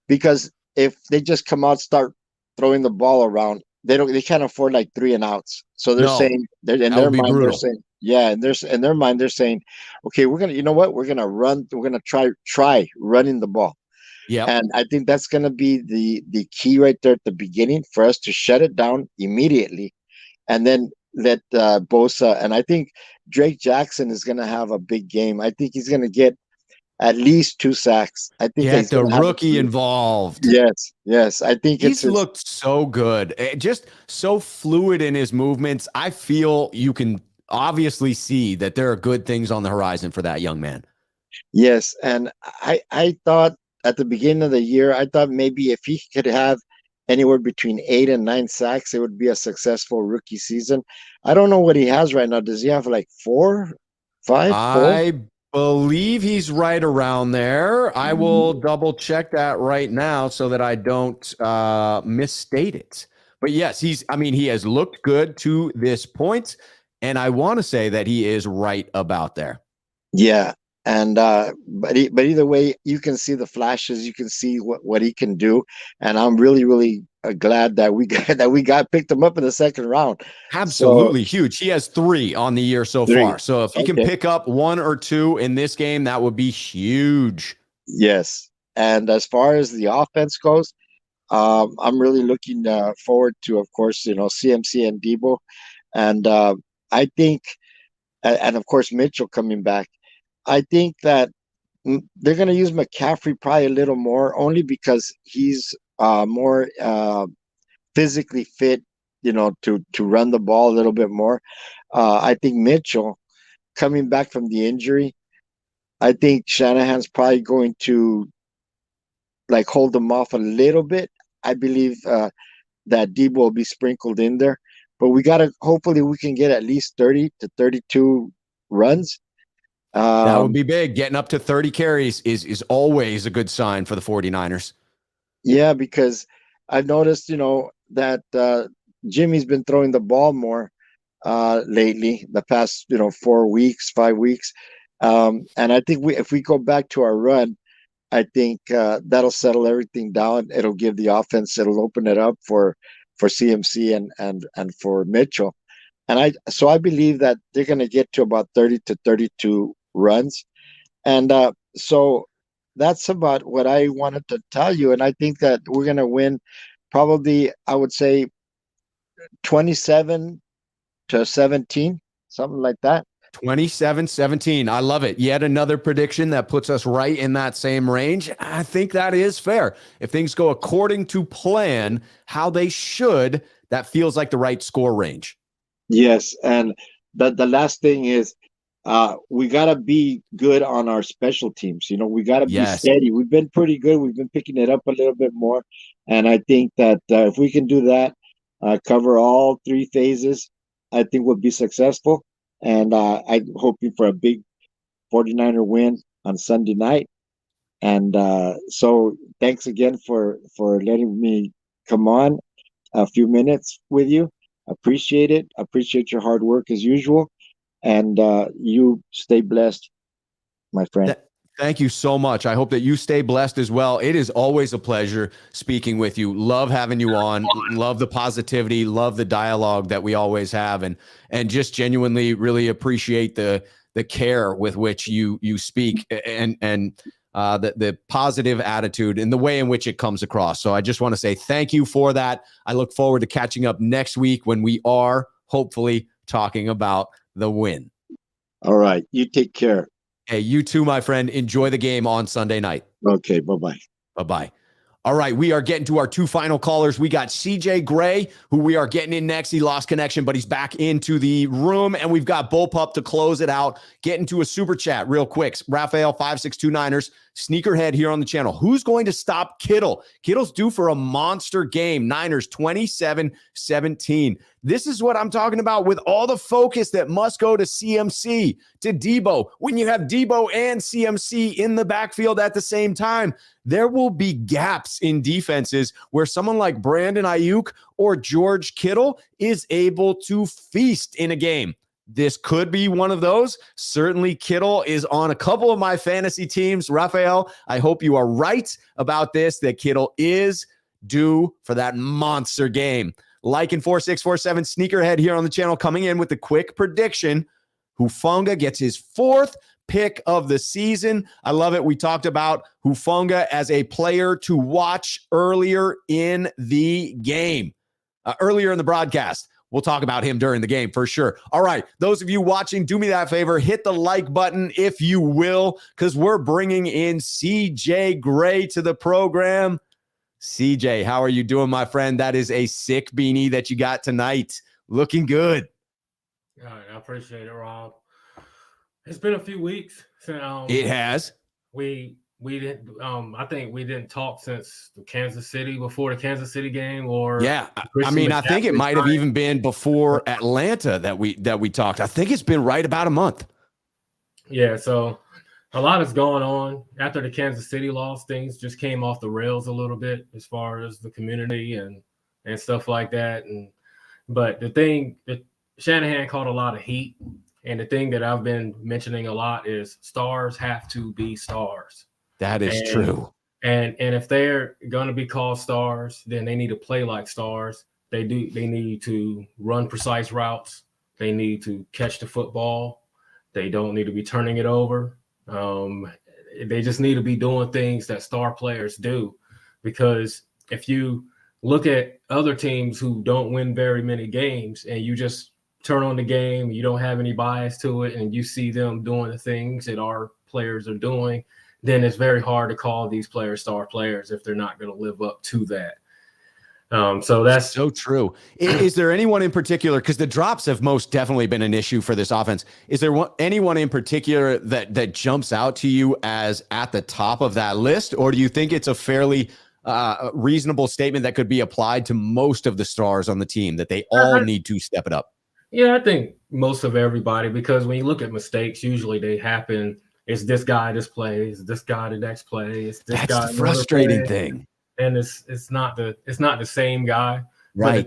E: because if they just come out, start throwing the ball around, they can't afford like 3 and outs. So they're saying, in their mind, they're saying, in their mind, they're saying, okay, we're going to, we're going to run, we're going to try running the ball. Yeah. And I think that's going to be the key right there at the beginning for us to shut it down immediately, and then let Bosa, and I think Drake Jackson is going to have a big game. I think he's going to get at least 2 sacks. I think
A: get the rookie involved.
E: Yes. I think
A: he's looked so good, just so fluid in his movements. I feel you can obviously see that there are good things on the horizon for that young man.
E: Yes, and I thought at the beginning of the year, I thought maybe if he could have anywhere between 8 and 9 sacks, it would be a successful rookie season. I don't know what he has right now. Does he have like 4, 5, 4?
A: I believe he's right around there. I will double check that right now so that I don't misstate it. But yes, he has looked good to this point, and I want to say that he is right about there.
E: Yeah. And but either way, you can see the flashes. You can see what he can do, and I'm really, really glad that we picked him up in the second round.
A: Absolutely huge. He has 3 on the year so far. So if he can pick up 1 or 2 in this game, that would be huge.
E: Yes. And as far as the offense goes, I'm really looking forward to, of course, CMC and Deebo, and I think, and of course Mitchell coming back. I think that they're going to use McCaffrey probably a little more, only because he's more physically fit. to run the ball a little bit more. I think Mitchell coming back from the injury, I think Shanahan's probably going to like hold them off a little bit. I believe that Deebo will be sprinkled in there, but hopefully we can get at least 30 to 32 runs.
A: That would be big. Getting up to 30 carries is always a good sign for the 49ers.
E: Yeah, because I've noticed, that Jimmy's been throwing the ball more lately, the past, 4 weeks, 5 weeks. And I think if we go back to our run, I think that'll settle everything down. It'll give the offense, it'll open it up for CMC and for Mitchell. And I believe that they're going to get to about 30 to 32 runs. And so that's about what I wanted to tell you. And I think that we're going to win probably, I would say, 27 to 17, something like that.
A: 27-17. I love it. Yet another prediction that puts us right in that same range. I think that is fair. If things go according to plan, how they should, that feels like the right score range.
E: Yes. And the last thing is we got to be good on our special teams. We got to be steady. We've been pretty good. We've been picking it up a little bit more. And I think that if we can do that, cover all 3 phases, I think we'll be successful. And I'm hoping for a big 49er win on Sunday night. And so thanks again for letting me come on a few minutes with you. Appreciate it. Appreciate your hard work as usual. And you stay blessed, my friend.
A: Thank you so much. I hope that you stay blessed as well. It is always a pleasure speaking with you. Love having you on. Love the positivity. Love the dialogue that we always have, and just genuinely really appreciate the care with which you speak and the positive attitude and the way in which it comes across. So I just want to say thank you for that. I look forward to catching up next week when we are hopefully talking about the win.
E: All right. You take care.
A: Hey, you too, my friend. Enjoy the game on Sunday night.
E: Okay, bye-bye.
A: Bye-bye. All right, we are getting to our 2 final callers. We got CJ Gray, who we are getting in next. He lost connection, but he's back into the room. And we've got Bullpup to close it out. Get into a super chat real quick. Raphael 5629ers, Sneakerhead here on the channel. Who's going to stop Kittle? Kittle's due for a monster game. Niners 27-17. This is what I'm talking about with all the focus that must go to CMC, to Deebo. When you have Deebo and CMC in the backfield at the same time, there will be gaps in defenses where someone like Brandon Aiyuk or George Kittle is able to feast in a game. This could be one of those. Certainly Kittle is on a couple of my fantasy teams. Raphael, I hope you are right about this, that Kittle is due for that monster game. Like in 4647 Sneakerhead here on the channel, coming in with the quick prediction. Hufanga gets his 4th pick of the season. I love it. We talked about Hufanga as a player to watch earlier in the game, earlier in the broadcast. We'll talk about him during the game for sure. All right, those of you watching, do me that favor. Hit the like button if you will, because we're bringing in CJ Gray to the program. CJ, how are you doing, my friend? That is a sick beanie that you got tonight. Looking good.
F: All right, I appreciate it, Rob. It's been a few weeks since
A: it has.
F: We didn't. I think we didn't talk since before the Kansas City game, or
A: yeah. I mean, I think it might have even been before Atlanta that we talked. I think it's been right about a month.
F: Yeah. So a lot is going on after the Kansas City loss. Things just came off the rails a little bit as far as the community and stuff like that. But the thing that Shanahan caught a lot of heat. And the thing that I've been mentioning a lot is stars have to be stars.
A: That is true.
F: And if they're going to be called stars, then they need to play like stars. They need to run precise routes. They need to catch the football. They don't need to be turning it over. They just need to be doing things that star players do. Because if you look at other teams who don't win very many games and you just turn on the game, you don't have any bias to it, and you see them doing the things that our players are doing, then it's very hard to call these players star players if they're not going to live up to that. So that's
A: so true. Is there anyone in particular, because the drops have most definitely been an issue for this offense, is there anyone in particular that jumps out to you as at the top of that list, or do you think it's a fairly reasonable statement that could be applied to most of the stars on the team, that they all need to step it up?
F: Yeah, I think most of everybody, because when you look at mistakes, usually they happen. It's this guy, this play, it's this guy, the next play, it's this
A: That's
F: guy.
A: the frustrating thing.
F: And it's not the same guy.
A: Right.
F: But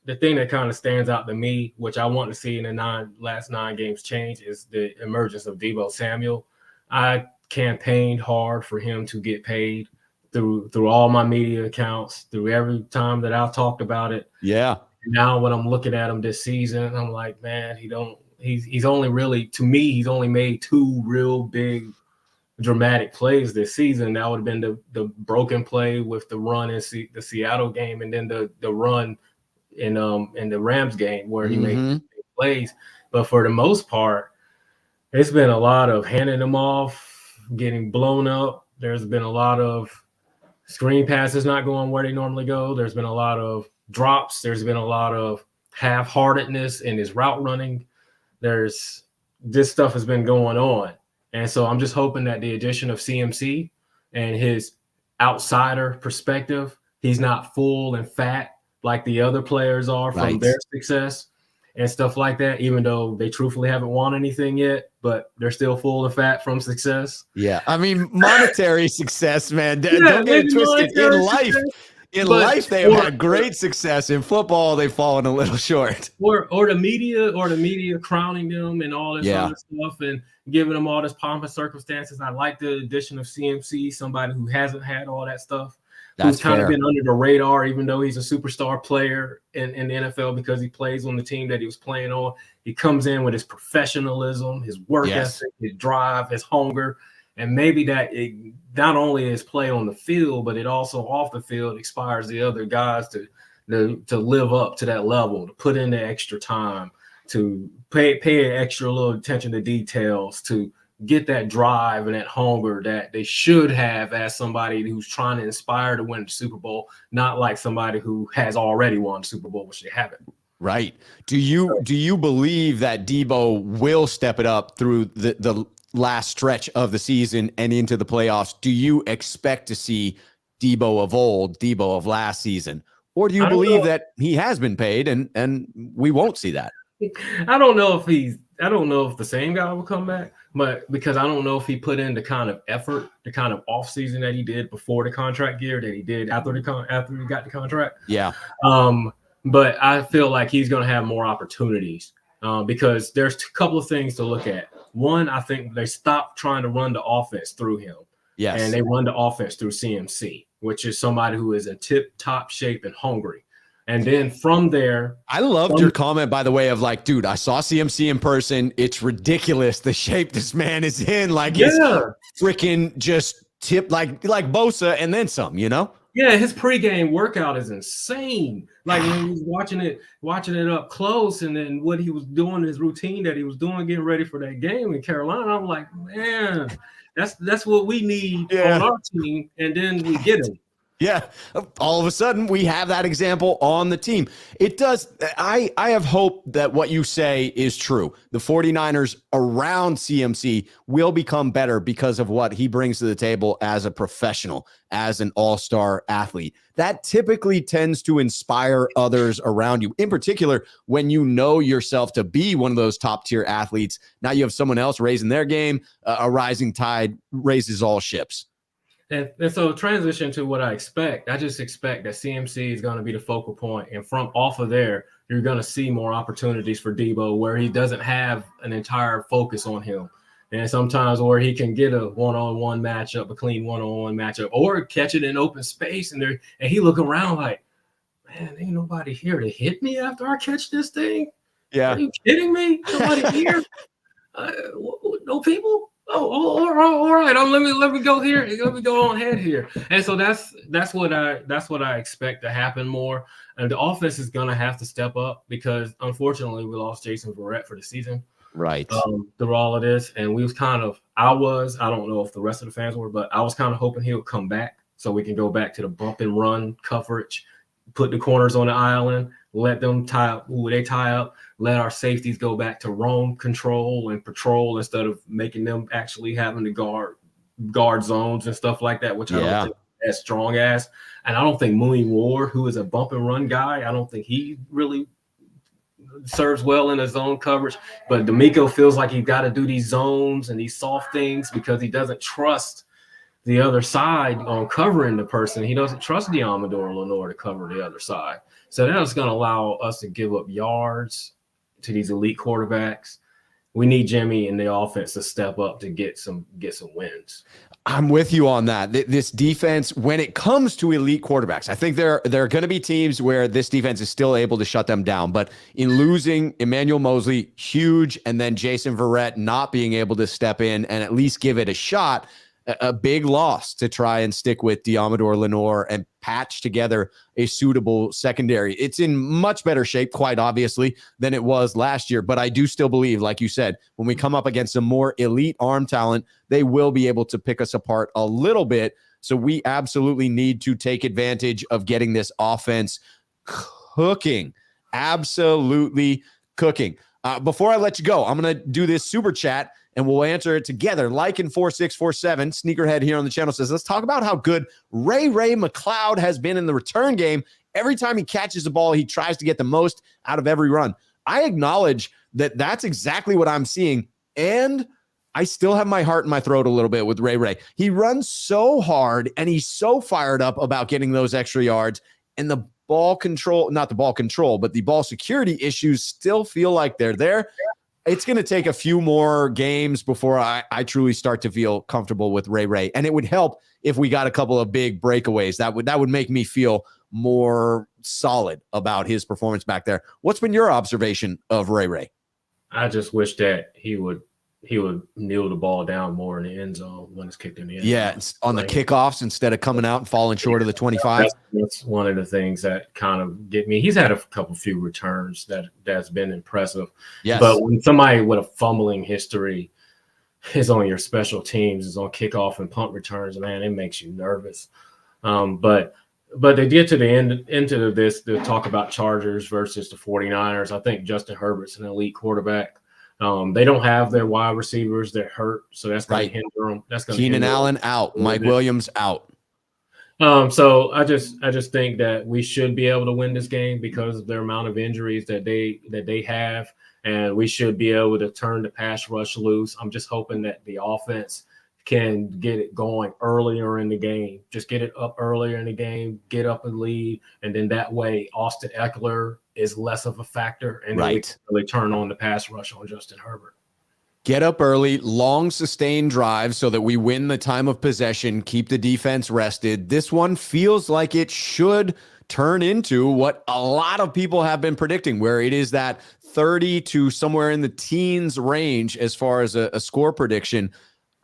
F: the thing that kind of stands out to me, which I want to see in the last 9 games change, is the emergence of Deebo Samuel. I campaigned hard for him to get paid through all my media accounts, through every time that I've talked about it.
A: Yeah.
F: Now when I'm looking at him this season, I'm like, man, he's only really, to me, he's only made 2 real big dramatic plays this season. That would have been the broken play with the run in the Seattle game, and then the run in the Rams game where he made plays. But for the most part, it's been a lot of handing them off, getting blown up. There's been a lot of screen passes not going where they normally go. There's been a lot of drops. There's been a lot of half-heartedness in his route running. This stuff has been going on. And so I'm just hoping that the addition of CMC and his outsider perspective, he's not full and fat like the other players are from their success and stuff like that, even though they truthfully haven't won anything yet, but they're still full and fat from success.
A: Yeah. I mean, monetary success, man. Don't get it twisted. In life, they have had great success. In football, they've fallen a little short.
F: Or the media crowning them and all this other stuff and giving them all this pomp and circumstances. I like the addition of CMC, somebody who hasn't had all that stuff. Who's kind of been under the radar, even though he's a superstar player in the NFL because he plays on the team that he was playing on. He comes in with his professionalism, his work ethic, his drive, his hunger. And maybe that it not only is play on the field, but it also off the field inspires the other guys to live up to that level, to put in the extra time, to pay extra little attention to details, to get that drive and that hunger that they should have as somebody who's trying to inspire to win the Super Bowl, not like somebody who has already won the Super Bowl, which they haven't.
A: Right. Do you believe that Deebo will step it up through the last stretch of the season and into the playoffs? Do you expect to see Deebo of old, Deebo of last season? Or do you believe that he has been paid and we won't see that?
F: I don't know if the same guy will come back, but because I don't know if he put in the kind of effort, the kind of offseason that he did before the contract year that he did after he got the contract.
A: Yeah.
F: But I feel like he's going to have more opportunities because there's a couple of things to look at. One, I think they stopped trying to run the offense through him.
A: Yes.
F: And they run the offense through CMC, which is somebody who is in tip-top shape and hungry. And then from there,
A: I loved your comment, by the way, of like, dude, I saw CMC in person. It's ridiculous the shape this man is in. Like, it's freaking just tip like Bosa and then some, you know?
F: Yeah, his pregame workout is insane. Like when he was watching it up close, and then what he was doing, his routine that he was doing, getting ready for that game in Carolina. I'm like, man, that's what we need on our team, and then we get him.
A: Yeah. All of a sudden, we have that example on the team. It does. I have hope that what you say is true. The 49ers around CMC will become better because of what he brings to the table as a professional, as an all-star athlete. That typically tends to inspire others around you. In particular, when you know yourself to be one of those top-tier athletes, now you have someone else raising their game. A rising tide raises all ships.
F: And so transition to what I expect. I just expect that CMC is going to be the focal point. And from off of there, you're going to see more opportunities for Deebo where he doesn't have an entire focus on him. And sometimes where he can get a one-on-one matchup, a clean one-on-one matchup, or catch it in open space. And he look around like, man, ain't nobody here to hit me after I catch this thing.
A: Yeah.
F: Are you kidding me? Nobody here? No people? Oh, all right. Let me go here. Let me go on ahead here. And so that's what I expect to happen more. And the offense is gonna have to step up because unfortunately we lost Jason Verrett for the season.
A: Right.
F: Through all of this, and we was I don't know if the rest of the fans were, but I was kind of hoping he would come back so we can go back to the bump and run coverage, put the corners on the island, let them tie up who they tie up, let our safeties go back to roam control and patrol instead of making them actually having to guard zones and stuff like that, which I don't think as strong as. And I don't think Mooney Ward, who is a bump and run guy, I don't think he really serves well in his zone coverage. But D'Amico feels like he's got to do these zones and these soft things because he doesn't trust the other side on covering the person. He doesn't trust Diamador Lenore to cover the other side. So that's going to allow us to give up yards to these elite quarterbacks. We need Jimmy and the offense to step up to get some wins.
A: I'm with you on that. This defense, when it comes to elite quarterbacks, I think there are going to be teams where this defense is still able to shut them down. But in losing Emmanuel Mosley, huge, and then Jason Verrett not being able to step in and at least give it a shot, a big loss to try and stick with Diamador Lenore and patch together a suitable secondary. It's in much better shape, quite obviously, than it was last year. But I do still believe, like you said, when we come up against some more elite arm talent, they will be able to pick us apart a little bit. So we absolutely need to take advantage of getting this offense cooking. Absolutely cooking. Before I let you go, I'm going to do this super chat and we'll answer it together. Like in 4647, Sneakerhead here on the channel says, let's talk about how good Ray McLeod has been in the return game. Every time he catches the ball, he tries to get the most out of every run. I acknowledge that that's exactly what I'm seeing. And I still have my heart in my throat a little bit with Ray. He runs so hard and he's so fired up about getting those extra yards. And the ball control, not the ball control, but the ball security issues still feel like they're there. It's going to take a few more games before I truly start to feel comfortable with Ray. And it would help if we got a couple of big breakaways. That would make me feel more solid about his performance back there. What's been your observation of Ray?
F: I just wish that he would kneel the ball down more in the end zone when it's kicked in the end zone.
A: Yeah, on the kickoffs instead of coming out and falling short of the 25.
F: That's one of the things that kind of get me. He's had a few returns that's been impressive.
A: Yes.
F: But when somebody with a fumbling history is on your special teams, is on kickoff and punt returns, man, it makes you nervous. But they get to the end of this to talk about Chargers versus the 49ers. I think Justin Herbert's an elite quarterback. They don't have their wide receivers. They're hurt, so that's going to hinder them. That's going to
A: Keenan Allen out, Mike Williams out.
F: So I just think that we should be able to win this game because of their amount of injuries that they have, and we should be able to turn the pass rush loose. I'm just hoping that the offense can get it going earlier in the game. Just get it up earlier in the game, get up and lead, and then that way Austin Eckler is less of a factor, and then we can really turn on the pass rush on Justin Herbert.
A: Get up early, long sustained drives so that we win the time of possession, keep the defense rested. This one feels like it should turn into what a lot of people have been predicting, where it is that 30 to somewhere in the teens range as far as a score prediction.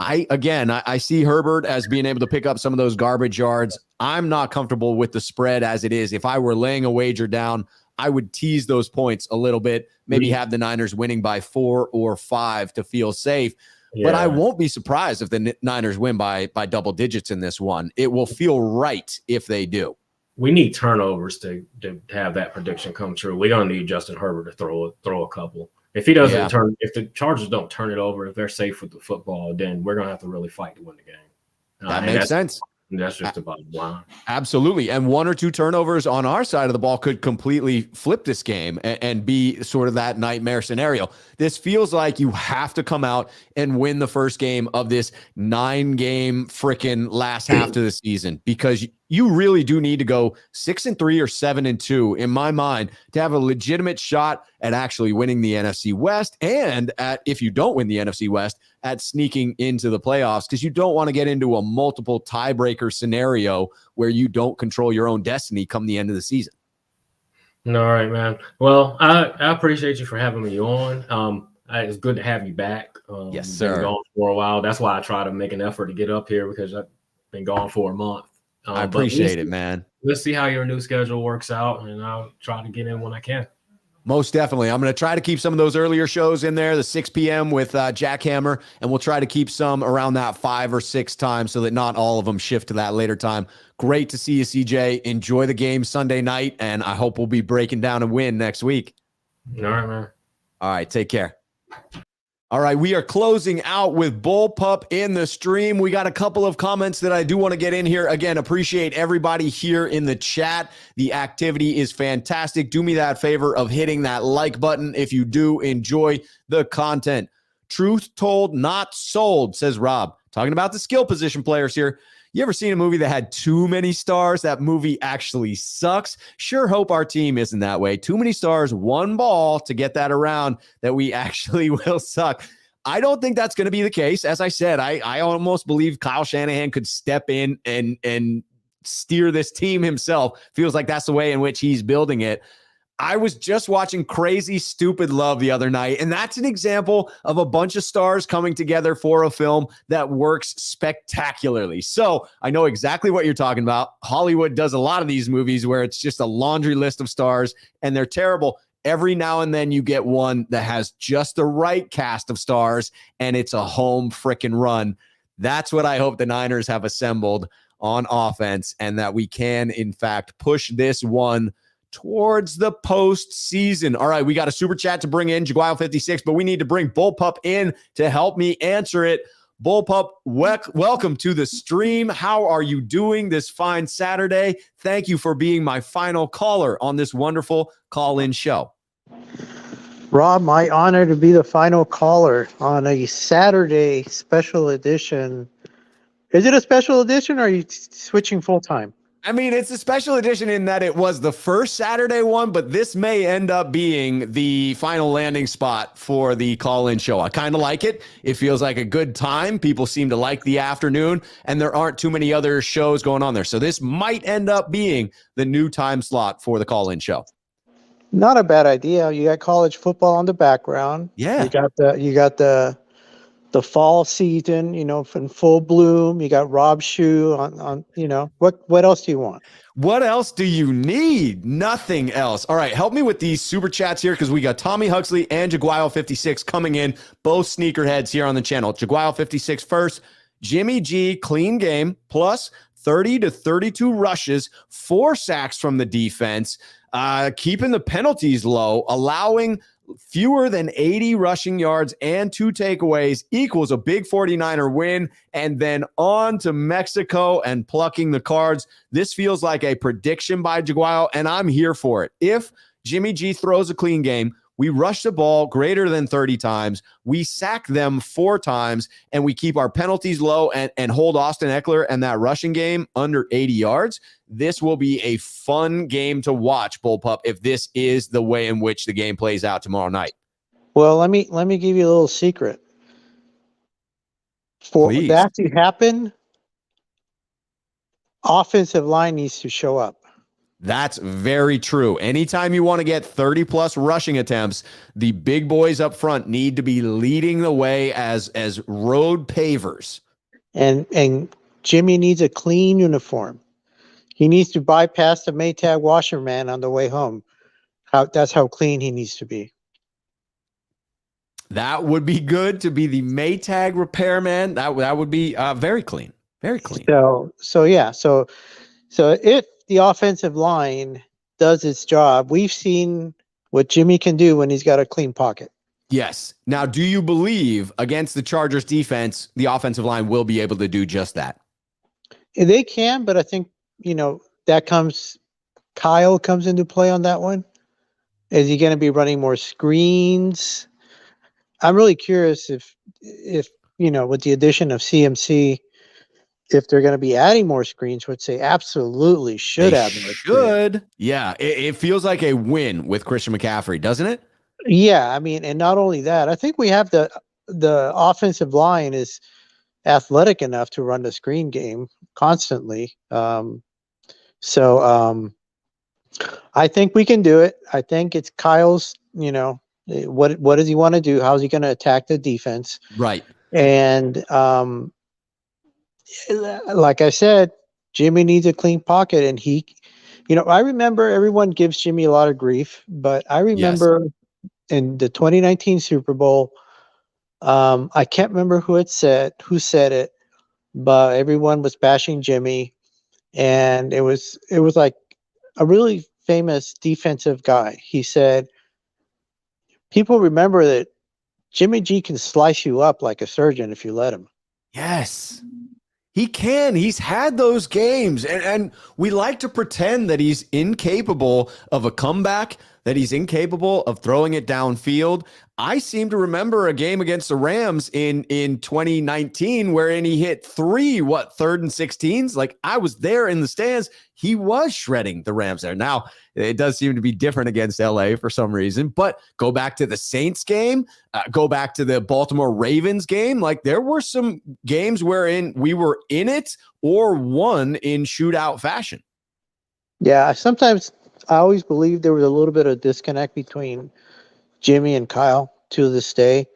A: I see Herbert as being able to pick up some of those garbage yards. I'm not comfortable with the spread as it is. If I were laying a wager down, I would tease those points a little bit, maybe have the Niners winning by 4 or 5 to feel safe. Yeah. But I won't be surprised if the Niners win by double digits in this one. It will feel right if they do.
F: We need turnovers to have that prediction come true. We're going to need Justin Herbert to throw a couple. If he doesn't if the Chargers don't turn it over, if they're safe with the football, then we're going to have to really fight to win the game.
A: That makes sense.
F: That's just the bottom line.
A: Absolutely. And 1 or 2 turnovers on our side of the ball could completely flip this game and be sort of that nightmare scenario. This feels like you have to come out and win the first game of this 9-game freaking last half to the season, because you really do need to go 6-3 or 7-2 in my mind to have a legitimate shot at actually winning the NFC West, and if you don't win the NFC West, at sneaking into the playoffs, because you don't want to get into a multiple tiebreaker scenario where you don't control your own destiny come the end of the season.
F: All right, man. Well, I appreciate you for having me on. It's good to have you back.
A: Yes, sir.
F: Been gone for a while. That's why I try to make an effort to get up here, because I've been gone for a month.
A: I appreciate it, man.
F: Let's see how your new schedule works out, and I'll try to get in when I can.
A: Most definitely. I'm going to try to keep some of those earlier shows in there, the 6 p.m. with Jackhammer, and we'll try to keep some around that 5 or 6 times so that not all of them shift to that later time. Great to see you, CJ. Enjoy the game Sunday night, and I hope we'll be breaking down a win next week.
F: All right, man.
A: All right, take care. All right, we are closing out with Bullpup in the stream. We got a couple of comments that I do want to get in here. Again, appreciate everybody here in the chat. The activity is fantastic. Do me that favor of hitting that like button if you do enjoy the content. Truth told, not sold, says Rob. Talking about the skill position players here. You ever seen a movie that had too many stars? That movie actually sucks. Sure hope our team isn't that way. Too many stars, one ball to get that around that we actually will suck. I don't think that's going to be the case. As I said, I almost believe Kyle Shanahan could step in and steer this team himself. Feels like that's the way in which he's building it. I was just watching Crazy Stupid Love the other night, and that's an example of a bunch of stars coming together for a film that works spectacularly. So I know exactly what you're talking about. Hollywood does a lot of these movies where it's just a laundry list of stars, and they're terrible. Every now and then you get one that has just the right cast of stars, and it's a home frickin' run. That's what I hope the Niners have assembled on offense, and that we can, in fact, push this one towards the postseason. All right, we got a super chat to bring in, Jaguayo56, but we need to bring Bullpup in to help me answer it. Bullpup, welcome to the stream. How are you doing this fine Saturday? Thank you for being my final caller on this wonderful call-in show.
G: Rob, my honor to be the final caller on a Saturday special edition. Is it a special edition or are you switching full-time?
A: I mean, it's a special edition in that it was the first Saturday one, but this may end up being the final landing spot for the call-in show. I kind of like it. It feels like a good time. People seem to like the afternoon, and there aren't too many other shows going on there. So this might end up being the new time slot for the call-in show.
G: Not a bad idea. You got college football on the background.
A: Yeah.
G: You got the fall season, in full bloom. You got Rob Schuh on what else do you want?
A: What else do you need? Nothing else. All right, help me with these super chats here because we got Tommy Huxley and Jaguayo56 coming in, both sneakerheads here on the channel. Jaguayo56 first. Jimmy G, clean game, plus 30 to 32 rushes, 4 sacks from the defense, keeping the penalties low, allowing fewer than 80 rushing yards and 2 takeaways equals a big 49er win, and then on to Mexico and plucking the cards. This feels like a prediction by Jaguayo, and I'm here for it. If Jimmy G throws a clean game, we rush the ball greater than 30 times, we sack them 4 times, and we keep our penalties low and hold Austin Eckler and that rushing game under 80 yards. This will be a fun game to watch, Bullpup, if this is the way in which the game plays out tomorrow night.
G: Well, let me give you a little secret. For
A: Please.
G: that to happen, offensive line needs to show up.
A: That's very true. Anytime you want to get 30-plus rushing attempts, the big boys up front need to be leading the way as road pavers.
G: And Jimmy needs a clean uniform. He needs to bypass the Maytag washerman on the way home. That's how clean he needs to be.
A: That would be good to be the Maytag repairman. That would be very clean. Very clean.
G: So if the offensive line does its job, we've seen what Jimmy can do when he's got a clean pocket.
A: Yes. Now, do you believe against the Chargers defense, the offensive line will be able to do just that?
G: They can, but I think, Kyle comes into play on that one. Is he going to be running more screens? I'm really curious if with the addition of CMC, if they're going to be adding more screens, which they absolutely should add more screens.
A: Yeah, it feels like a win with Christian McCaffrey, doesn't it?
G: Yeah, I mean, and not only that, I think we have the offensive line is athletic enough to run the screen game constantly. I think we can do it. I think it's Kyle's, what does he want to do? How's he going to attack the defense?
A: Right.
G: And like I said, Jimmy needs a clean pocket, and I remember everyone gives Jimmy a lot of grief, but I remember in the 2019 Super Bowl, I can't remember who said it, but everyone was bashing Jimmy, and it was like a really famous defensive guy. He said, "People remember that Jimmy G can slice you up like a surgeon if you let him."
A: Yes. He can. He's had those games. And we like to pretend that he's incapable of a comeback, that he's incapable of throwing it downfield. I seem to remember a game against the Rams in 2019 wherein he hit 3 3rd and 16s. Like, I was there in the stands. He was shredding the Rams there. Now, it does seem to be different against LA for some reason, but go back to the Saints game, go back to the Baltimore Ravens game. Like, there were some games wherein we were in it or won in shootout fashion.
G: Yeah, I always believed there was a little bit of disconnect between Jimmy and Kyle to this day.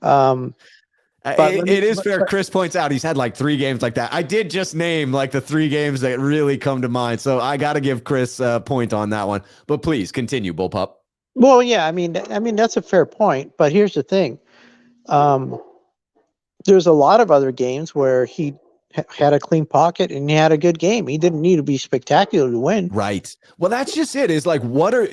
A: It is fair. Chris points out he's had like 3 games like that. I did just name like the 3 games that really come to mind. So I got to give Chris a point on that one. But please continue, Bullpup.
G: Well, yeah, I mean that's a fair point. But here's the thing: there's a lot of other games where he had a clean pocket and he had a good game. He didn't need to be spectacular to win.
A: Right. Well, that's just it. Is like, what are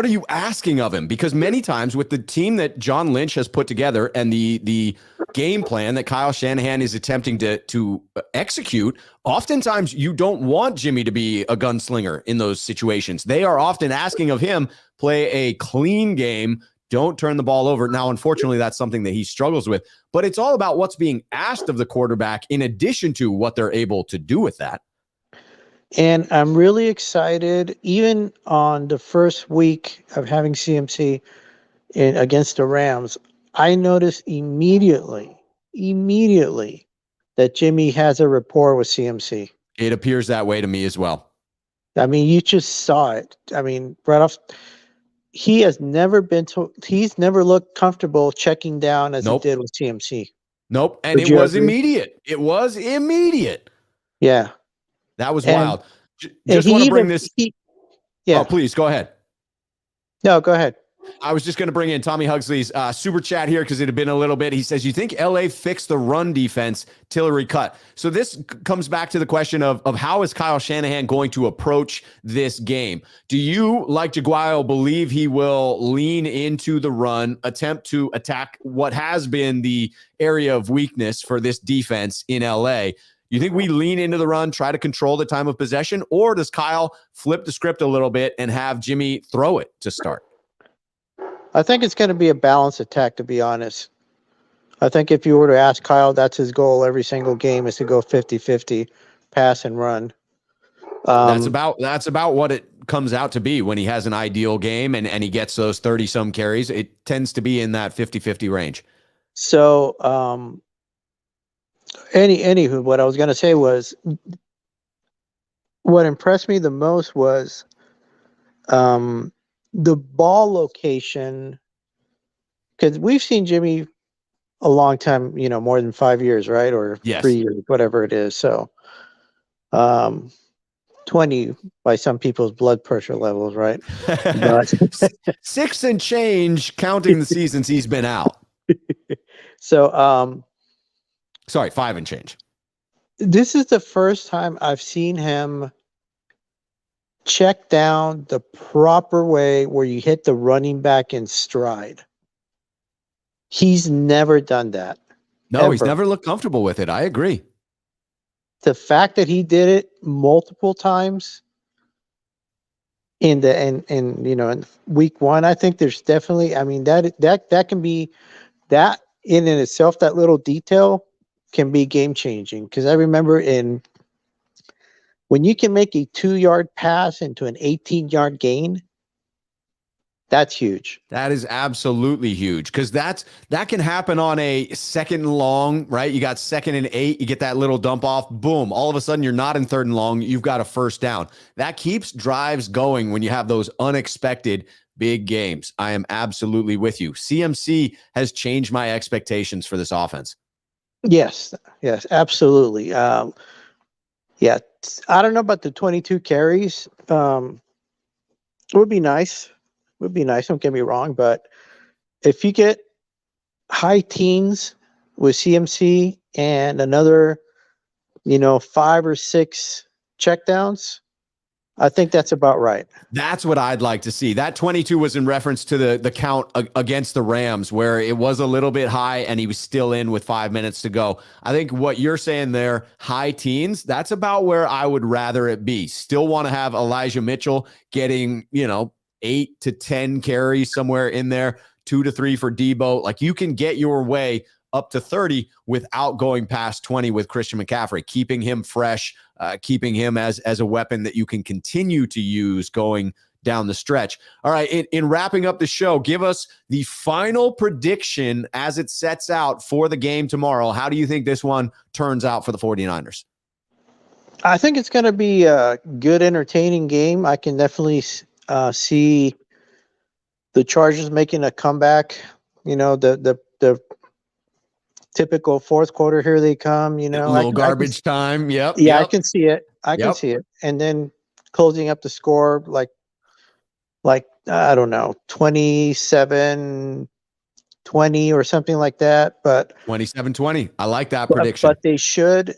A: you asking of him? Because many times with the team that John Lynch has put together and the game plan that Kyle Shanahan is attempting to execute, oftentimes you don't want Jimmy to be a gunslinger in those situations. They are often asking of him, play a clean game, don't turn the ball over. Now, unfortunately, that's something that he struggles with, but it's all about what's being asked of the quarterback in addition to what they're able to do with that.
G: And I'm really excited, even on the first week of having CMC against the Rams, I noticed immediately that Jimmy has a rapport with CMC.
A: It appears that way to me as well.
G: I mean, you just saw it. I mean, right off, he's never looked comfortable checking down as he did with CMC.
A: Nope. And it was immediate. It was immediate.
G: Yeah.
A: That was wild. Just want to bring this. Oh, please go ahead.
G: No, go ahead.
A: I was just going to bring in Tommy Hugsley's super chat here because it had been a little bit. He says, you think LA fixed the run defense, Tillery cut? So this comes back to the question of how is Kyle Shanahan going to approach this game? Do you, like Jaguayo, believe he will lean into the run, attempt to attack what has been the area of weakness for this defense in LA? You think we lean into the run, try to control the time of possession, or does Kyle flip the script a little bit and have Jimmy throw it to start?
G: I think it's going to be a balanced attack, to be honest. I think if you were to ask Kyle, that's his goal every single game is to go 50-50, pass and run.
A: That's about what it comes out to be when he has an ideal game and he gets those 30-some carries. It tends to be in that 50-50 range.
G: So, anywho, what I was going to say was what impressed me the most was the ball location, because we've seen Jimmy a long time, more than 5 years, right? Or 3 years, whatever it is. So 20 by some people's blood pressure levels, right? But
A: 6 and change counting the seasons he's been out.
G: So
A: sorry, 5 and change.
G: This is the first time I've seen him check down the proper way where you hit the running back in stride. He's never done that.
A: No, ever. He's never looked comfortable with it. I agree.
G: The fact that he did it multiple times in week 1, I think there's definitely, I mean, that can be, that in and itself, that little detail can be game changing. Because I remember when you can make a 2-yard pass into an 18-yard gain, that's huge.
A: That is absolutely huge because that can happen on a 2nd and long, right? You got 2nd and 8, you get that little dump off, boom. All of a sudden, you're not in 3rd and long. You've got a first down. That keeps drives going when you have those unexpected big games. I am absolutely with you. CMC has changed my expectations for this offense.
G: Yes, absolutely. Yeah, I don't know about the 22 carries. It would be nice. Would be nice. Don't get me wrong, but if you get high teens with CMC and another, 5 or 6 checkdowns, I think that's about right.
A: That's what I'd like to see. That 22 was in reference to the count against the Rams, where it was a little bit high and he was still in with 5 minutes to go. I think what you're saying there, high teens, that's about where I would rather it be. Still want to have Elijah Mitchell getting, 8 to 10 carries somewhere in there, 2 to 3 for Deebo. Like, you can get your way up to 30 without going past 20 with Christian McCaffrey, keeping him fresh, keeping him as a weapon that you can continue to use going down the stretch. All right, in wrapping up the show, give us the final prediction as it sets out for the game tomorrow. How do you think this one turns out for the 49ers?
G: I think it's going to be a good, entertaining game. I can definitely see the Chargers making a comeback. The typical fourth quarter, here they come.
A: A little garbage time. Yep.
G: Yeah,
A: yep.
G: I can see it. I can see it. And then closing up the score like I don't know, 27-20 or something like that. But
A: 27-20. I like that prediction.
G: But they should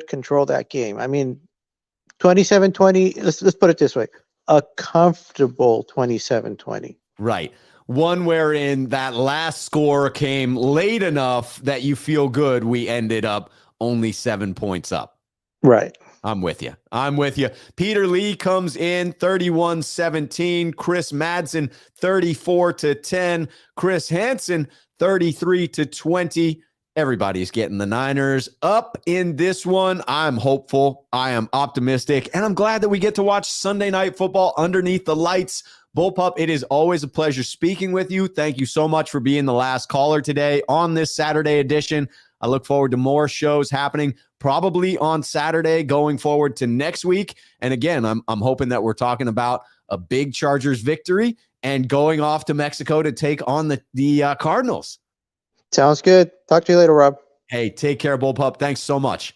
G: control that game. I mean, 27-20, let's put it this way. A comfortable 27-20.
A: Right. One wherein that last score came late enough that you feel good we ended up only 7 points up.
G: Right.
A: I'm with you. Peter Lee comes in 31-17. Chris Madsen 34-10. Chris Hansen 33-20. Everybody's getting the Niners up in this one. I'm hopeful. I am optimistic. And I'm glad that we get to watch Sunday Night Football underneath the lights. Bullpup, it is always a pleasure speaking with you. Thank you so much for being the last caller today on this Saturday edition. I look forward to more shows happening probably on Saturday going forward to next week. And again, I'm hoping that we're talking about a big Chargers victory and going off to Mexico to take on the Cardinals.
G: Sounds good. Talk to you later, Rob.
A: Hey, take care, Bullpup. Thanks so much.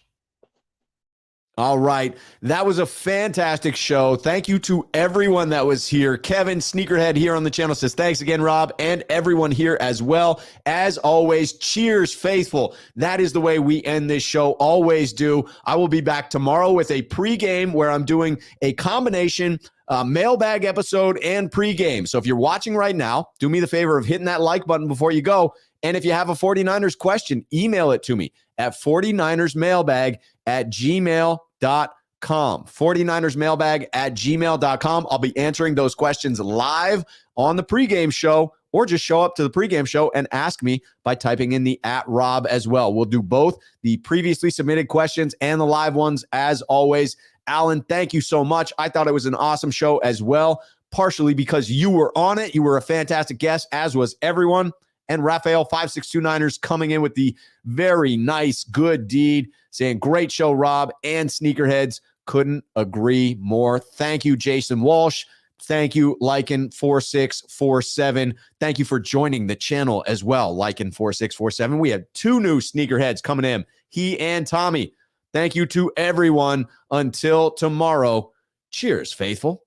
A: All right. That was a fantastic show. Thank you to everyone that was here. Kevin, Sneakerhead here on the channel, says thanks again, Rob, and everyone here as well. As always, cheers, faithful. That is the way we end this show. Always do. I will be back tomorrow with a pregame where I'm doing a combination mailbag episode and pregame. So if you're watching right now, do me the favor of hitting that like button before you go. And if you have a 49ers question, email it to me at 49ersmailbag@gmail.com. 49ersmailbag@gmail.com. I'll be answering those questions live on the pregame show, or just show up to the pregame show and ask me by typing in the @Rob as well. We'll do both the previously submitted questions and the live ones as always. Alan, thank you so much. I thought it was an awesome show as well, partially because you were on it. You were a fantastic guest, as was everyone. And Raphael 5629ers coming in with the very nice good deed, saying great show, Rob, and Sneakerheads. Couldn't agree more. Thank you, Jason Walsh. Thank you, Lycan4647. Thank you for joining the channel as well, Lycan4647. We have 2 new Sneakerheads coming in, he and Tommy. Thank you to everyone. Until tomorrow, cheers, faithful.